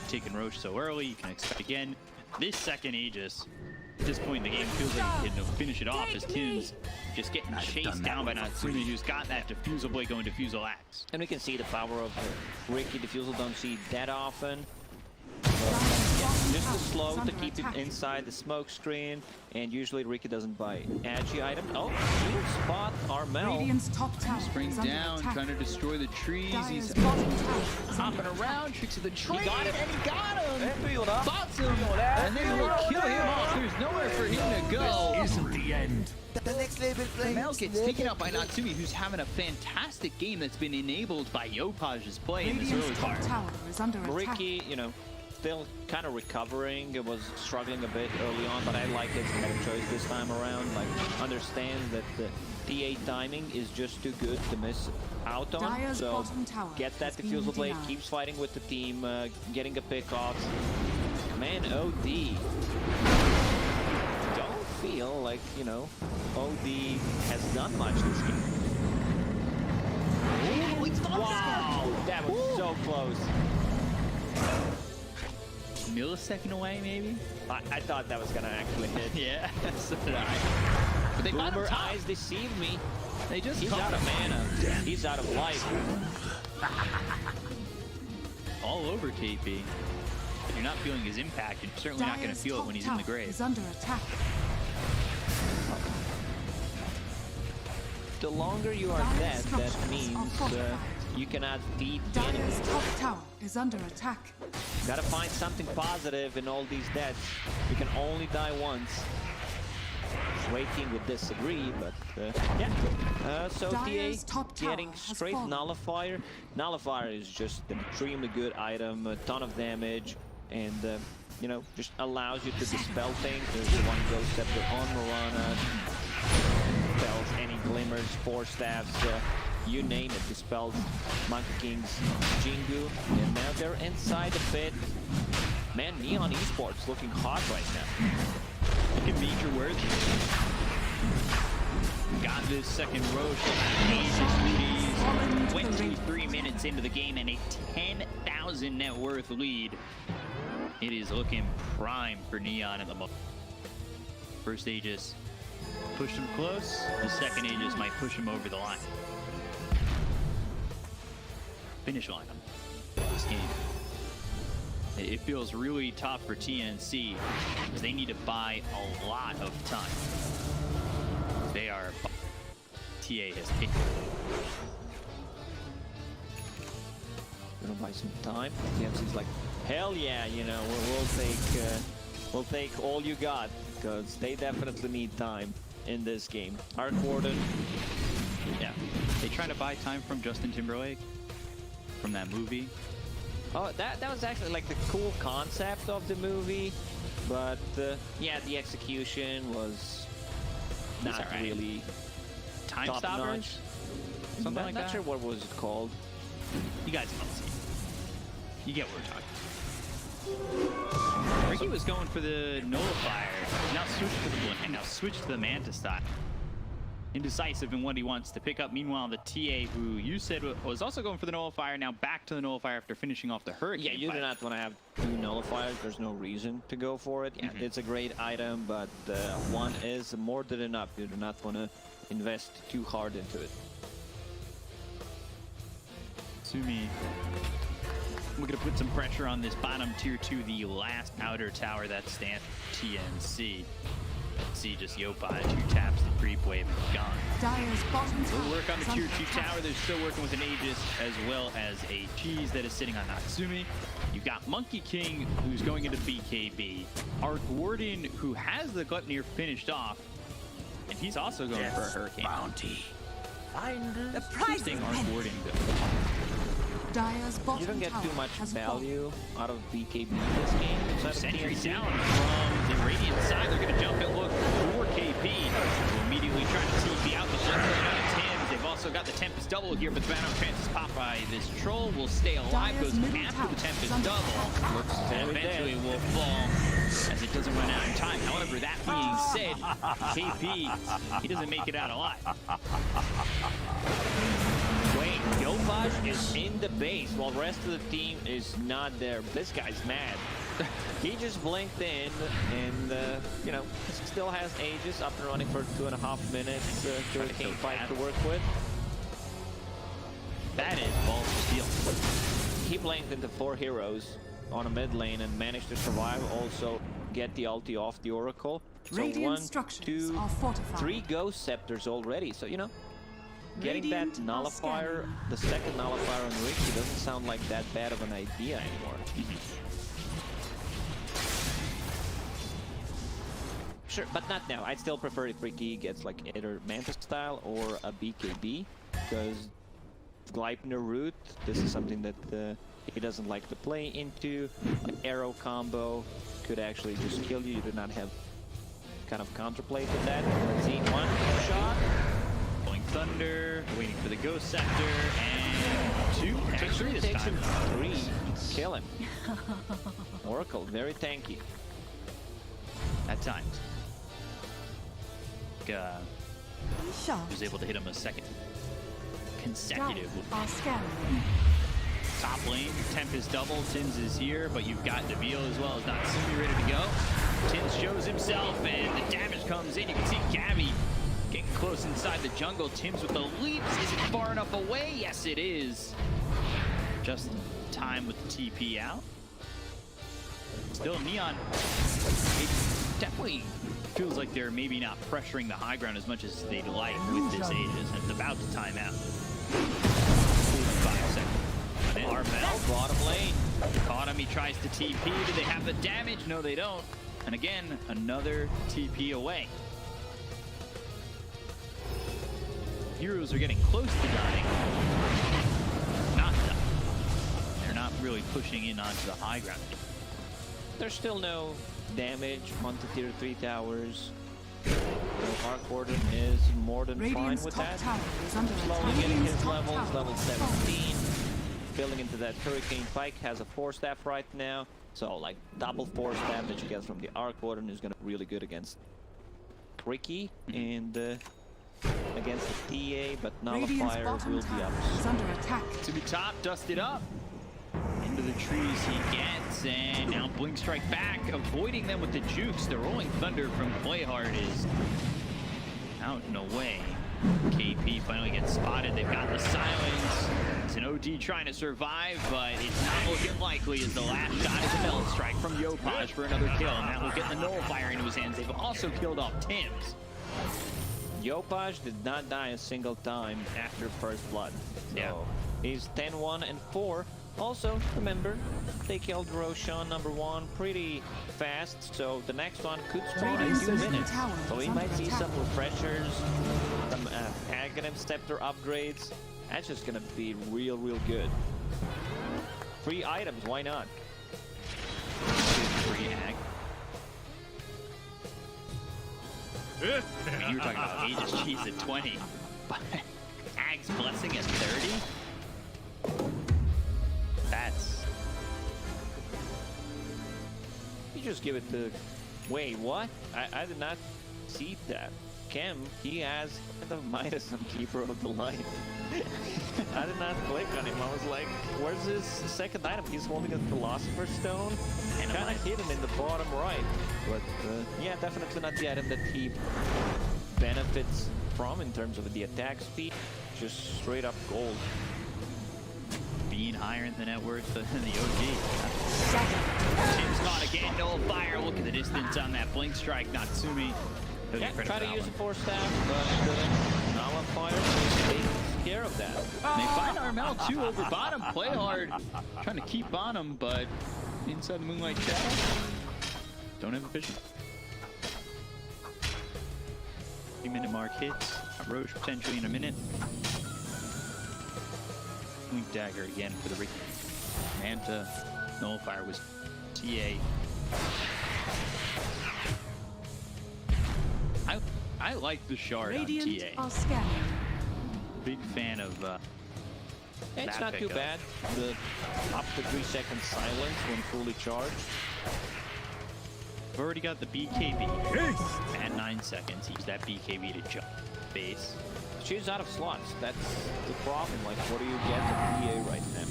Taking Roche so early, you can expect again. This second Aegis, at this point in the game, feels like he can finish it off as Tim's just getting chased down by Natsumi, who's got that Diffusal Blade going Diffusal Axe. And we can see the power of Ricky. Diffusal don't see that often. Just the slow to keep him inside the smoke screen, and usually Ricky doesn't buy agi items. Oh, good spot, Armel. Radiant's top tower Springs is under down, attack. trying to destroy the trees. Dire's He's bottom tower is hopping under around, tricks of the tree, He got him. and he got him! Up. Spots him, and then he'll kill him off. There's nowhere for him to go. Isn't the end. The next level playing. Mel gets taken out by Natsumi, who's having a fantastic game that's been enabled by Yopaj's play in this early Radiant's part. top tower is under attack. Ricky, you know, still kind of recovering. It was struggling a bit early on, but I like his better choice this time around. Like, understands that the TA timing is just too good to miss out on. Dire's So bottom tower get that has been Diffusal Blade, denied. keeps fighting with the team, getting a pick off. Man, OD. Don't feel like, you know, OD has done much this game. Wow, that was so close. Millisecond away, maybe? I thought that was gonna actually hit. Yeah, so did I. But they got him Boomer top. eyes deceived me. They just He's caught out of him. mana. He's out of life. All over KP. If you're not feeling his impact, you're certainly not going to Dire's feel it top when he's in the tower grave. is under attack. The longer you are Dire's dead, that structures means are fortified. you cannot feed the enemy. Dire's top tower is under attack. Gotta find something positive in all these deaths. You can only die once. Raking would disagree, but yeah. So Dire's TA top tower getting has straight fallen. Nullifier. Nullifier is just an extremely good item, a ton of damage, and you know, just allows you to dispel things. There's the one Ghost Scepter on Mirana, dispels any glimmers, Force Staffs, you name it, dispels Monkey King's Jingu, and now they're inside the pit. Man, Neon Esports looking hot right now. You can beat your words. Got this second row. She'll have 23 minutes into the game and a 10,000 net worth lead. It is looking prime for Neon at the moment. First Aegis pushed him close. The second Aegis might push him over the line. Finish line on this game. It feels really tough for TNC because they need to buy a lot of time. They are... TA has picked. Gonna buy some time. TNC's like, hell yeah, you know, we'll take all you got, because they definitely need time in this game. Arc Warden. Yeah. They trying to buy time from Justin Timberlake from that movie. Oh, that was actually like the cool concept of the movie, but yeah, the execution was not really Time top Stoppers? notch. Something like Not that? sure what was it called. You guys don't see it. You get what we're talking about. Ricky was going for the Nullifier. Now switch to the Blend. Now switch to the Manta style. Indecisive in what he wants to pick up. Meanwhile, the TA, who you said was also going for the Nullifier, now back to the Nullifier after finishing off the Hurricane. Yeah, you do not want to have two Nullifiers. There's no reason to go for it. Yeah, it's a great item, but one is more than enough. You do not want to invest too hard into it. Sumi, we're going to put some pressure on this bottom tier 2, the last outer tower that stands for TNC. See just Yopai, 2 taps, the creep wave, and gone. Dire's bottom tower We'll work on the is tier under 2 attack. tower. They're still working with an Aegis as well as a Cheese that is sitting on Natsumi. You've got Monkey King, who's going into BKB. Arc Warden, who has the Gluttony finished off, and he's also going for a Hurricane. Bounty. The prize Interesting is Arc penny. Warden go. Dire's bottom You don't get tower too much has fallen. value out of BKB in this game. Inside of Sentry TNC. down from the Radiant side. They're going to jump and look for KP. Will immediately try to TP out the jungle out of Tims. They've also got the Tempest double here, but the Battle Francis pop by this troll will stay alive. Dire's Goes middle after tower the Tempest is under double. Looks And very eventually dead. will fall as it doesn't run out in time. However, that being said, KP, he doesn't make it out alive. Wait, Yopash is in the base while the rest of the team is not there. This guy's mad. He just blinked in and, you know, still has Aegis up and running for 2.5 minutes. Hurricane fight to work with. That is balls to steal. He blinked into 4 heroes on a mid lane and managed to survive. Also get the ulti off the Oracle. So Radiant 1, structures 2, are fortified. 3 Ghost Scepters already. So, you know, getting Radiant that are Nullifier, scanning. the second Nullifier on Ricky doesn't sound like that bad of an idea anymore. Sure, but not now. I'd still prefer if Ricky gets like either Manta style or a BKB, because Gleipnir route, this is something that he doesn't like to play into. Like arrow combo could actually just kill you. You do not have kind of counterplay to that. Let's see, 1 shot. Going Thunder, waiting for the Ghost Scepter, and 2. Takes 3 this Takes time. him 3. Kill him. Oracle, very tanky. At times. Shaft. Was able to hit him a second consecutive. Are scanning. Top lane, Tempest double, Tims is here, but you've got Deville as well as Natsumi ready to go. Tims shows himself, and the damage comes in. You can see Gabby getting close inside the jungle. Tims with the leaps. Is it far enough away? Yes, it is. Just in time with the TP out. Still Neon. It definitely feels like they're maybe not pressuring the high ground as much as they'd like with this Aegis, and it's about to time out. 5 seconds. Armel, bottom lane. Caught him, he tries to TP. Do they have the damage? No, they don't. And again, another TP away. heroes are getting close to dying. Not dying. They're not really pushing in onto the high ground. There's still no damage onto tier 3 towers. So Arc Warden is more than Radiant's fine with top that. tower is under Slowly attack. getting his Radiant's top levels, tower level is 17. Building into that Hurricane Pike, has a 4-staff right now. So like double 4-staff that you get from the Arc Warden is gonna be really good against Cricky and against the TA, but Radiant's Nullifier bottom will be up. tower is under attack. To be top, dusted up. Into the trees he gets, and now Blink Strike back, avoiding them with the jukes. The Rolling Thunder from Playhard is out and away. KP finally gets spotted. They've got the silence. It's an OD trying to survive, but it's not looking likely as the last shot is a Melt Strike from Yopaj for another kill, and that will get the Nullifier into his hands. They've also killed off Tims. Yopaj did not die a single time after first blood. So Yeah. he's 10-1 and 4. Also, remember, they killed Roshan #1 pretty fast, so the next one could spawn in 2 minutes. So we might see some refreshers, some Aghanim Scepter upgrades. That's just gonna be real good. Free items, why not? Free Ag. I mean, you were talking about Aegis Cheese at 20, but Ag's Blessing at 30? That's... You just give it to... Wait, what? I did not see that. Kem, he has the minus on Keeper of the Light. I did not click on him. I was like, where's his second item? He's holding a Philosopher's Stone. And kind of hidden in the bottom right. But yeah, definitely not the item that he benefits from in terms of the attack speed. Just straight up gold. Being higher in the net worth than the OG. Tim's caught again, Nullifier. Look at the distance on that Blink Strike. Natsumi. Yeah, try to use a 4-staff, but Nullifier takes care of that. They find Armel too over bottom. Play hard. Trying to keep on him, but inside the Moonlight Shadow. Don't have a vision. 3-minute mark hits. Roche potentially in a minute. Blink Dagger again for the Ricky. Manta. Nullifier was TA. I like the shard Radiant on TA. are scanning. Big fan of It's that not too pickup. bad. The up to 3-second silence when fully charged. We've already got the BKB Haste! at 9 seconds. Use that BKB to jump base. She's out of slots. That's the problem. Like, what do you get at PA right now?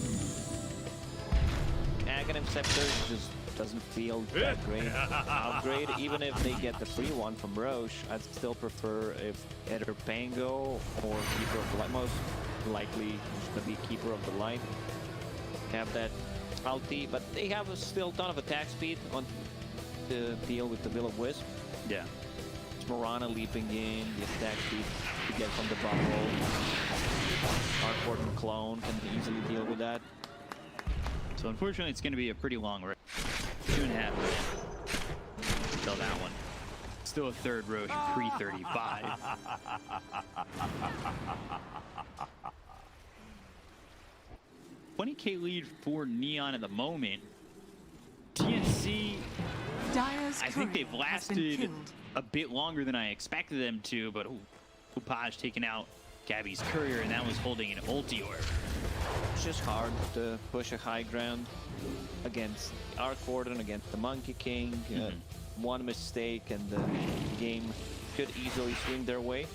Aghanim Scepter just doesn't feel that great. Upgrade, even if they get the free one from Roche, I'd still prefer if either Pango or Keeper of the Light. Most likely it's gonna be Keeper of the Light. Have that ulti, but they have a still ton of attack speed on the deal with the Will of Wisp. Yeah. Morana leaping in, the attack speed to get from the bubble. Arc Warden clone can easily deal with that. So unfortunately, it's going to be a pretty long race. 2.5 minutes until that one. Still a third Roche at 3:35. 20K lead for Neon at the moment. TNC, Dire's I think courier they've has been lasted killed. a bit longer than I expected them to, but Upaj taking out Gabby's courier, and that was holding an ulti orb. It's just hard to push a high ground against Arc Warden, against the Monkey King. One mistake and the game could easily swing their way.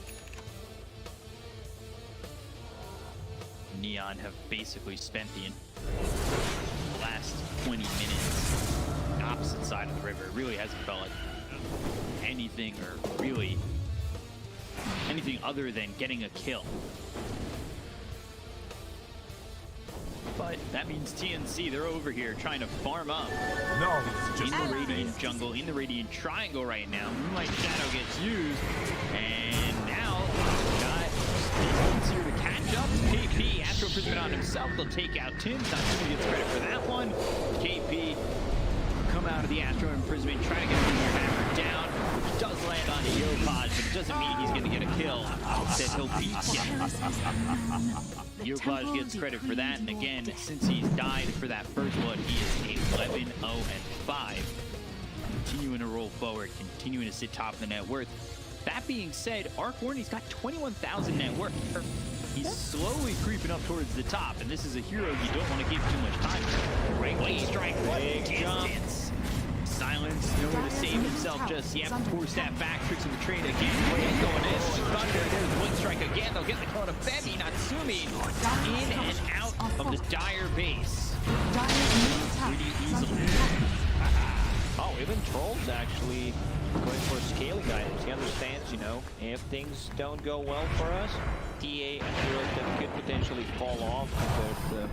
Neon have basically spent the last 20 minutes on the opposite side of the river. It really hasn't felt like anything, or really anything other than getting a kill. But that means TNC, they're over here trying to farm up No, it's in just the Radiant jungle, in the Radiant triangle right now. Moonlight Shadow gets used, and now got distance here to catch up. KP, Astro Prism on himself, they'll take out Tim. Natsumi gets credit for that one. KP come out of the Astro Imprisonment, trying to get the hammer down, which does land on onto Yopaj, but it doesn't mean he's going to get a kill. Instead, he'll beat you. Yopaj gets credit for that, and again, since he's died for that first blood, he is 11-0-5. Continuing to roll forward, continuing to sit top of the net worth. That being said, Arc Warden's got 21,000 net worth. He's slowly creeping up towards the top, and this is a hero you don't want to give too much time to. Great weight strike, big distance. Silence, nowhere to save himself just yet. Force that back, tricks of the trade again. Wade going in, Thunder, there's Wind Strike again. They'll get the call to Femi, Natsumi in and out of the Dire base. Pretty easily. Oh, even Troll's actually going for scaling items. He understands, you know, if things don't go well for us, TA and heroes that could potentially fall off compared to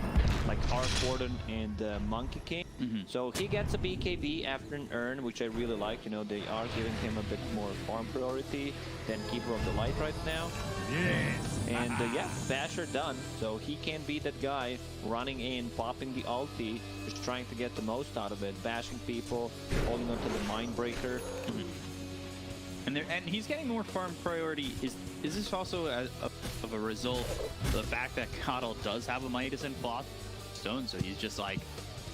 like Arc Warden and Monkey King. So he gets a BKB after an earn, which I really like. You know, they are giving him a bit more farm priority than Keeper of the Light right now. Yes. And yeah, Basher done. So he can be that guy running in, popping the ulti, just trying to get the most out of it, bashing people, holding onto the Mindbreaker. And he's getting more farm priority. Is this also of a result of the fact that Coddle does have a Midas and Floss Stone, so he's just like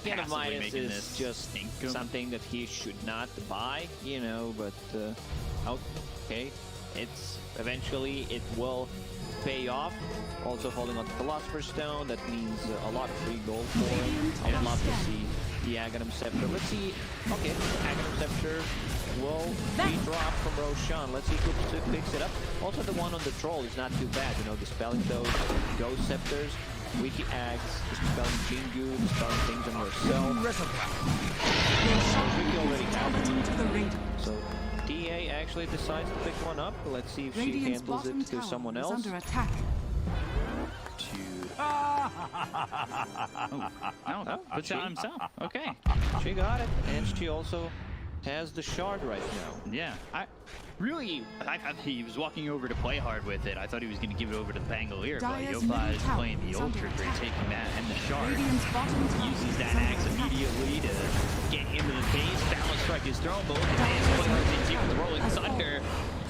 passively Midas making is this just income? something that he should not buy, you know, but okay, it's eventually it will pay off. Also holding on to Philosopher's Stone, that means a lot of free gold for him. I would love to see the Aghanim Scepter. Let's see, okay, Aghanim Scepter will be dropped from Roshan. Let's see who picks it up. Also the one on the Troll is not too bad, you know, dispelling those Ghost Scepters. Wiki Axe, dispelling Jingu, dispelling things on yourself. Wiki already has it. So TA actually decides to pick one up. Let's see if she handles it to someone else. Under attack. Puts out himself. Okay. She got it, and she also has the shard right now. Yeah. I thought he was walking over to play hard with it. I thought he was going to give it over to the Pangolier, but Yopaj is playing the Ultra Grid, taking that and the shard. Uses that axe immediately to get into the base. Balance Strike is thrown, but look at this. Playing with Rolling Thunder.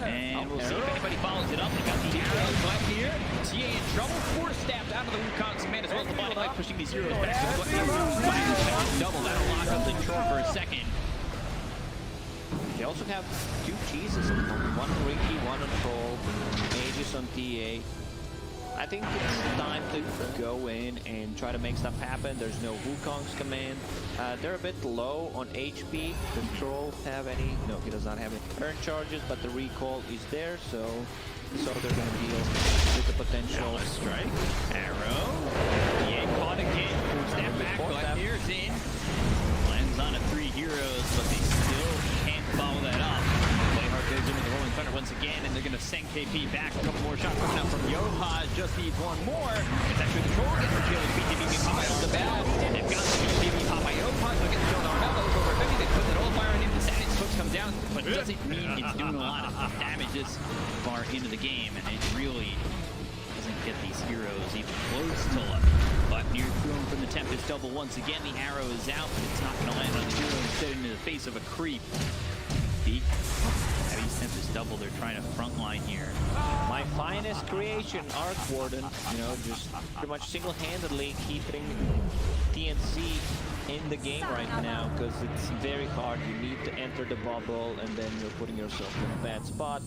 And we'll see if anybody follows it up. They got the arrows left here. TA in trouble. Force stabbed out of the Wukong's command as well as the Blind Light, pushing these heroes back to the double. That'll lock up the troll for a second. They also have two cheeses, one on Ricky, one on Troll, Aegis on TA. I think it's time to go in and try to make stuff happen. There's no Wukong's command. They're a bit low on HP. Does Troll have any? No, he does not have any earn charges, but the recall is there, so they're going to deal with the potential. Strike. Arrow. TA caught again. Step back. Blackbeard's in. Lands on 3 heroes, but they still can't follow that up. Playhard goes into the Rolling Thunder once again, and they're going to send KP back. A couple more shots coming out from Yopaj. Just needs one more. It's actually the Troll gets the kill. BTB gets pop out of the bat. They've got the BTB pop by Yopaj. They'll get the kill on Arnell. Over 50. They put the old fire on him. The Savage Push comes down, but doesn't mean it's doing a lot of damage this far into the game, and it really doesn't get these heroes even close to luck. But near thrown from the Tempest double once again. The arrow is out, but it's not going to land on the hero. Instead, into the face of a creep. Heavy Tempest double. They're trying to frontline here. My finest creation, Arc Warden. You know, just pretty much single-handedly keeping TNC in the game right now, because it's very hard. You need to enter the bubble, and then you're putting yourself in a bad spot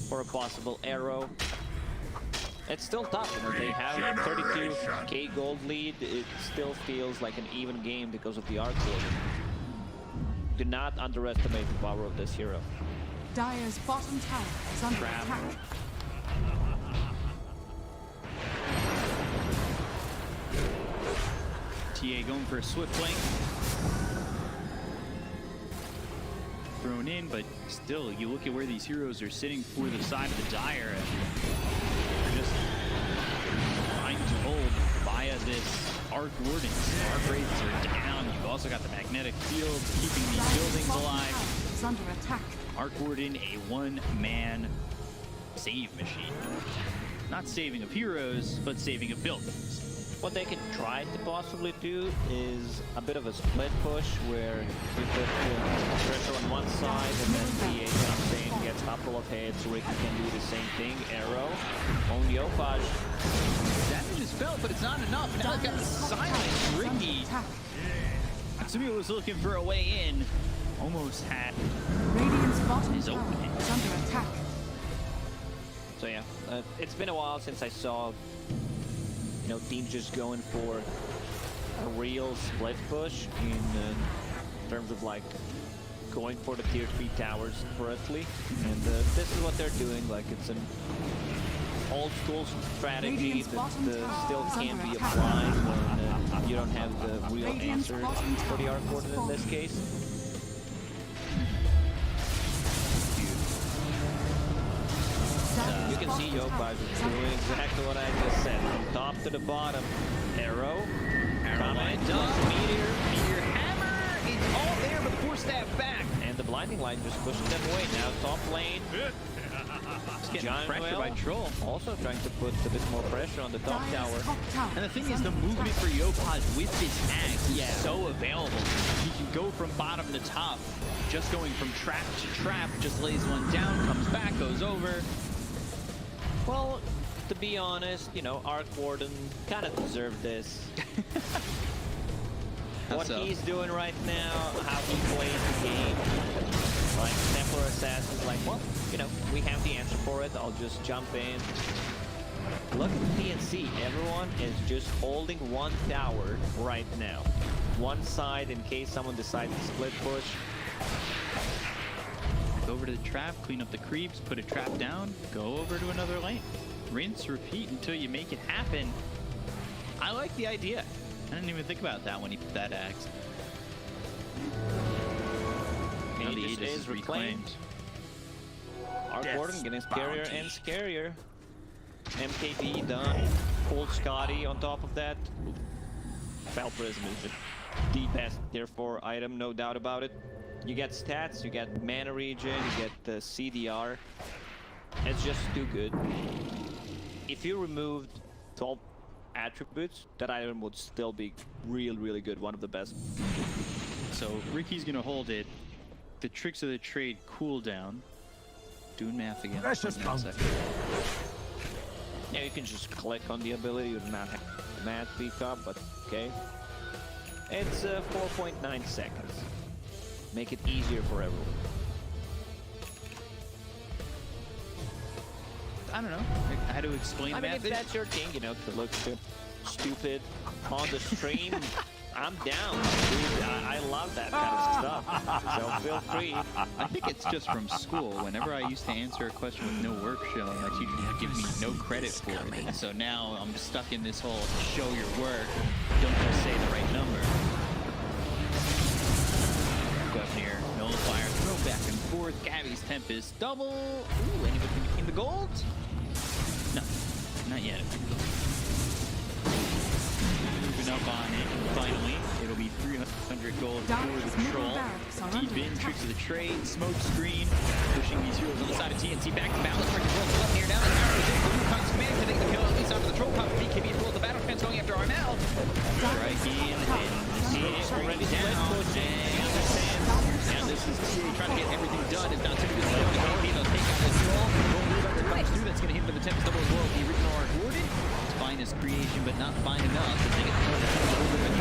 for a possible arrow. It's still tough, you know, they have a 32k gold lead. It still feels like an even game because of the Arc Warden. Do not underestimate the power of this hero. Dire's bottom tower is under attack. TA going for a swift flank. Thrown in, but still, you look at where these heroes are sitting for the side of the Dire, and they're just trying to hold via this Arc Warden. Arc rates are down. You've also got the magnetic field keeping these buildings alive. It's under attack. Arc Warden, a one-man save machine. Not saving of heroes, but saving of buildings. What they can try to possibly do is a bit of a split push where you put pressure on one side and then the comes in, gets up couple of hits. Ricky can do the same thing. Arrow on Yopaj. Damage is felt, but it's not enough. Now they've got the silence. Ricky. Sumio was looking for a way in. Almost had Radiant's bottom his tower opening. is under attack. So yeah, it's been a while since I saw, teams just going for a real split push in terms of like going for the tier 3 towers separately. And this is what they're doing. Like it's an old school strategy Radiant's that bottom tower still is can under be attack. applied when you don't have the real Radiant's answer bottom for the tower Arc has Warden in fallen. this case. You can see Yopaj is doing exactly what I just said. From top to the bottom. Arrow. Arrowline does. Meteor hammer. It's all there, but the force staff back. And the blinding light just pushing them away. Now top lane. It's getting Giant pressure Whale by Troll. also trying to put a bit more pressure on the top tower. Dire's top tower And the thing is is, the under movement attack. for Yopaj with this axe is so available. He can go from bottom to top, just going from trap to trap, just lays one down, comes back, goes over. Well, to be honest, Arc Warden kind of deserved this. What so? he's doing right now, how he plays the game, like Templar Assassin's like, well, we have the answer for it. I'll just jump in. Look at the TNC. Everyone is just holding one tower right now. One side in case someone decides to split push. Go over to the trap, clean up the creeps, put a trap down, go over to another lane. Rinse, repeat until you make it happen. I like the idea. I didn't even think about that when he put that axe. Now the Aegis Aegis is reclaimed. Arc Warden getting scarier and scarier. MKD done. Old Scotty on top of that. Fell Prism is just the best tier 4 item, no doubt about it. You get stats, you get mana regen, you get the CDR. It's just too good. If you removed 12 attributes, that item would still be really good, one of the best. So Ricky's gonna hold it. The tricks of the trade cooldown. Doing math again. Precious One bounty. second. Yeah, you can just click on the ability, you do not have math peak up, but okay. It's 4.9 seconds. Make it easier for everyone. I don't know. I had to explain I mean, if math. that's your thing, to look stupid on the stream, I'm down. Dude, I love that kind of stuff. So feel free. I think it's just from school. Whenever I used to answer a question with no work showing, my teacher would give me no credit for it. And so now I'm stuck in this whole show your work, don't just say the right number. Go up near nullifier, throw back and forth. Gabby's Tempest double. Ooh, anybody in the gold? No, not yet. Moving up on it, finally. It'll be 300 gold for Dire's the middle troll. barracks are Deep under in, attack. tricks of the trade, smoke screen, pushing these heroes on the side of TNC back to balance. Breaking rolls left here, down the arrow is in. The Blue Comes command to take the kill, at least onto the troll pop. BKB as well as the battle fence going after Arnell. Striking, and it's already down. And now this is TA trying to get everything done. It's not typically going to go. They'll take out this troll. Roll move up that comes through. That's going to hit for the Tempest double as well as the original Arc Warden. It's finest creation, but not fine enough. As they get the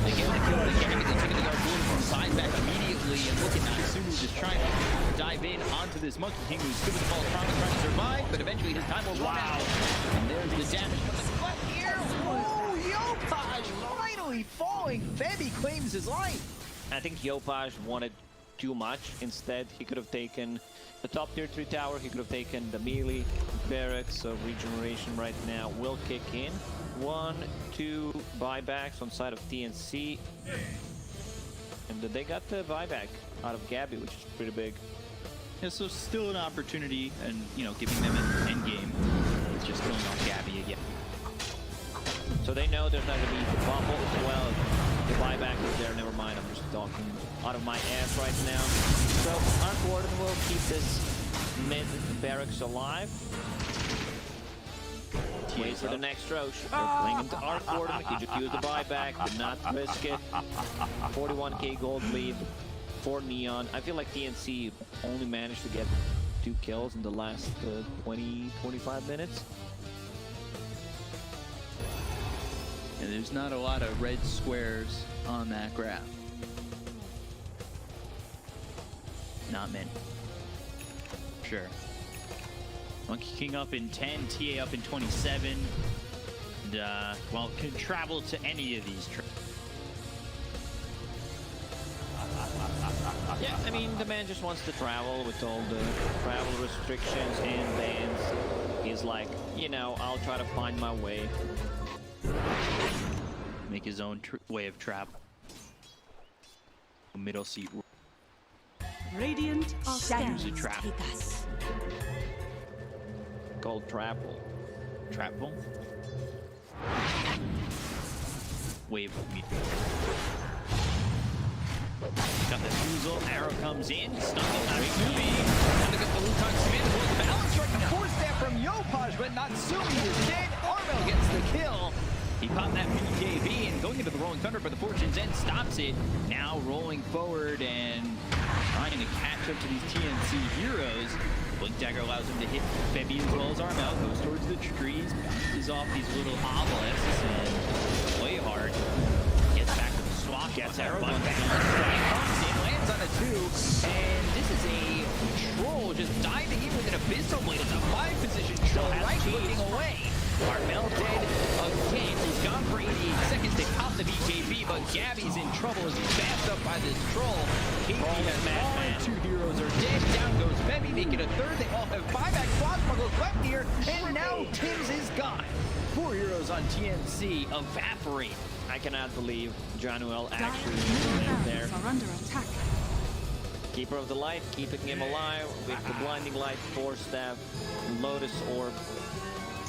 They get the kill. They get everything. Taking the Arc Warden from side back immediately. And look at Nakasumu just trying to dive in onto this Monkey King who's good with the ball, trying to survive, but eventually his time will run out. And there's the damage from the left here. Whoa, Yopaj finally falling. Femi claims his life. I think Yopaj wanted too much. Instead, he could have taken the top tier 3 tower, he could have taken the melee barracks, so regeneration right now will kick in. 1, 2 buybacks on side of TNC. And they got the buyback out of Gabby, which is pretty big. Yeah, so still an opportunity and, giving them an end game. It's just going on Gabby again. So they know there's not going to be the bubble as well. The buyback is there, never mind, I'm just talking out of my ass right now. So Arc Warden will keep this mid barracks alive. Wait for the next Roche. They're playing into Arc Warden. He just used the buyback, did not risk it. 41k gold lead for Neon. I feel like TNC only managed to get 2 kills in the last 20-25 minutes. And there's not a lot of red squares on that graph. Not many. Sure. Monkey King up in 10, TA up in 27. And, well, can travel to any of these trips. Yeah, I mean, the man just wants to travel with all the travel restrictions and bans. He's like, you know, I'll try to find my way. Make his own way of travel. Middle seat. Radiant are Use a trap. Called travel. Travel. Wave of me. Got the Fuzel, arrow comes in, stunned Natsumi. And look at the Wukong spin towards the balance, strike a force step from Yopaj, but Natsumi is dead. Armel gets the kill. He popped that BKB and going into the Rolling Thunder, but the Fortune's End stops it. Now rolling forward and trying to catch up to these TNC heroes. Blink Dagger allows him to hit Febby as well as Armel. Goes towards the trees, bounces off these little obelisks, and play hard. Gets back to the swap, gets arrow one back. Comes in, lands on a 2, and this is a troll just diving in with an Abyssal Blade. It's a 5 position troll, right looking away. Armel dead again. He's gone for 88 seconds to pop the BKB, but Gabby's in trouble as he's bashed up by this troll. KP has fallen, 2 heroes are dead. Down goes Febby, make it a 3rd. They all have buyback. Swashbuckles left here, and now Tim's is gone. 4 heroes on TNC evaporate. I cannot believe Januel actually Dire's lived there. are under attack. Keeper of the Light, keeping him alive with the Blinding Light, Force Staff, Lotus Orb.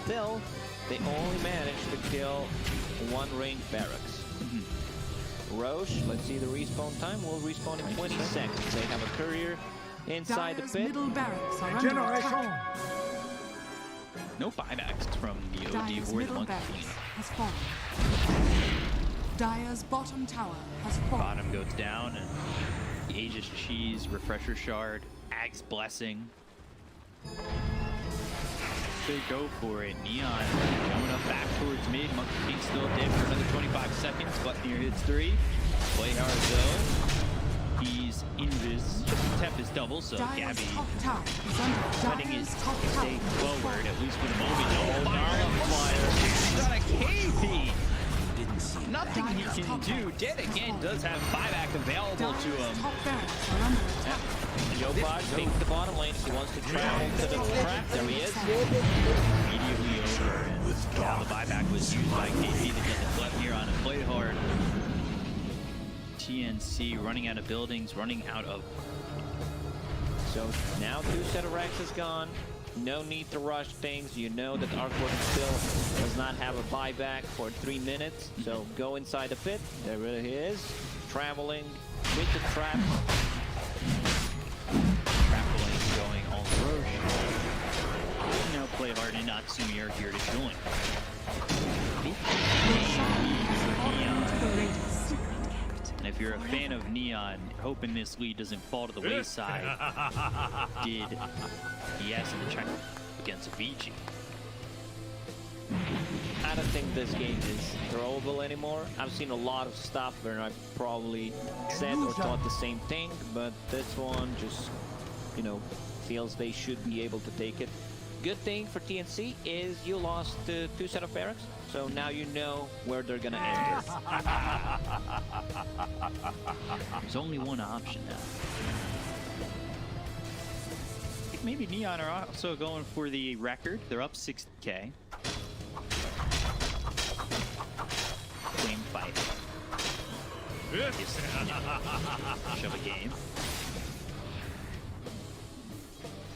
Still, they only managed to kill 1 ranged barracks. Roche, let's see the respawn time. Will respawn in 20 seconds. They have a courier inside Dire's the pit. middle barracks are under attack. No buybacks from the OD Dire's or the middle Monkey barracks King. has fallen. Dire's bottom tower has fallen. Bottom goes down, and the Aegis Cheese, Refresher Shard, Ag's Blessing. They go for it. Neon coming up back towards mid. Monkey King still dead for another 25 seconds. Button hits 3. Play hard though. He's invis. Tempest double, so Dire's Gabby top tower is under letting Dire's his top tower stay is forward, fallen. at least for the moment. No fire. Got a KP. Nothing he can do. Dead again does have buyback available to Dire's him. top barracks are under attack. Yopaj takes the bottom lane. He wants to travel to the trap. There he is. Immediately over. And now the buyback was used by KP to get the flip here on a play hard. TNC running out of buildings, running out of... So now 2 set of racks is gone. No need to rush things. You know that Arcwork still does not have a buyback for 3 minutes. So go inside the pit. There he is. Traveling with the trap. Trap lane going all Roche. Now play hard and Natsumi are here to join. And if you're a fan of Neon, hoping this lead doesn't fall to the wayside, did yes in the check against Avicii. I don't think this game is throwable anymore. I've seen a lot of stuff where I've probably said or thought the same thing, but this one just, you know, feels they should be able to take it. Good thing for TNC is you lost 2 set of barracks, so now you know where they're gonna enter. There's only one option now. I think maybe Neon are also going for the record. They're up 60K. Flame fight. Shove a game.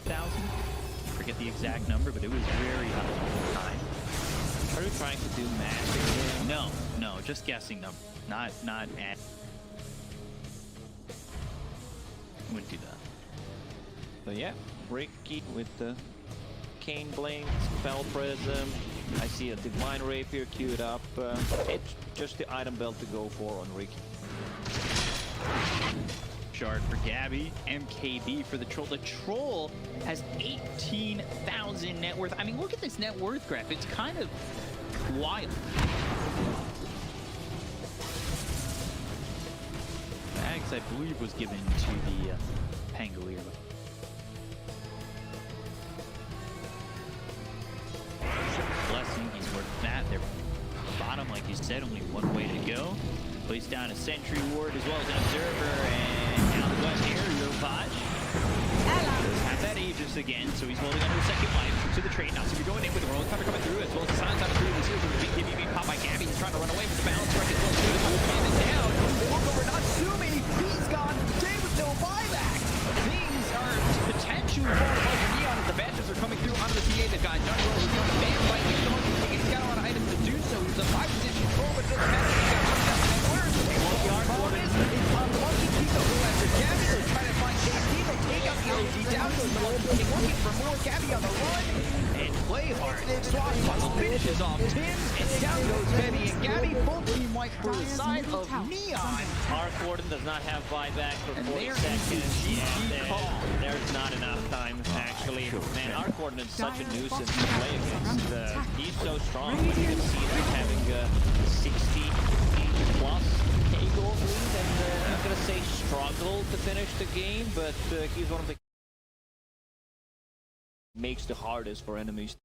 1,000. Forget the exact number, but it was very high at the time. Are you trying to do math? No, just guessing number. Not at. Wouldn't do that. But yeah, Ricky with the Cane Blink, Spell Prism. I see a Divine Rapier queued up. It's just the item belt to go for on Ricky. shard for Gabby, MKB for the Troll. The Troll has 18,000 net worth. I mean, look at this net worth graph. It's kind of wild. Bags, I believe, was given to the Pangolier. Blessing, he's worth that. They're bottom, like you said, only one way to go. Place down a sentry ward as well as an observer, and now the West aerial bot. Does have that Aegis again, so he's holding onto a second life to the trade. Now, so we're going in with the roll cover coming through as well as the signs out of through. This is a big DPC caught by Gabby. He's trying to run away with the balance right as well. He's down. They look over Natsumi. He's gone. Jay with no buyback. Things are potentially for Neon as the badges are coming through onto the TA. They've got Johnny Rose who's coming man by him. He's got a lot of items to do so. He's a 5-position control, but it doesn't matter. He's got Gabby is trying to find KD. They take out the OG down. They're looking for more. Gabby on the run. And play hard. Swashbuckle finishes off Tim. And down goes Benny and Gabby. Full team white for the side of Neon. Arc Warden does not have buyback for 40 seconds. There's not enough time, actually. Man, Arc Warden is such a nuisance to play against. He's so strong. You can see them having 60 plus goal lead, and I'm gonna say struggle to finish the game, but he's one of the makes the hardest for enemies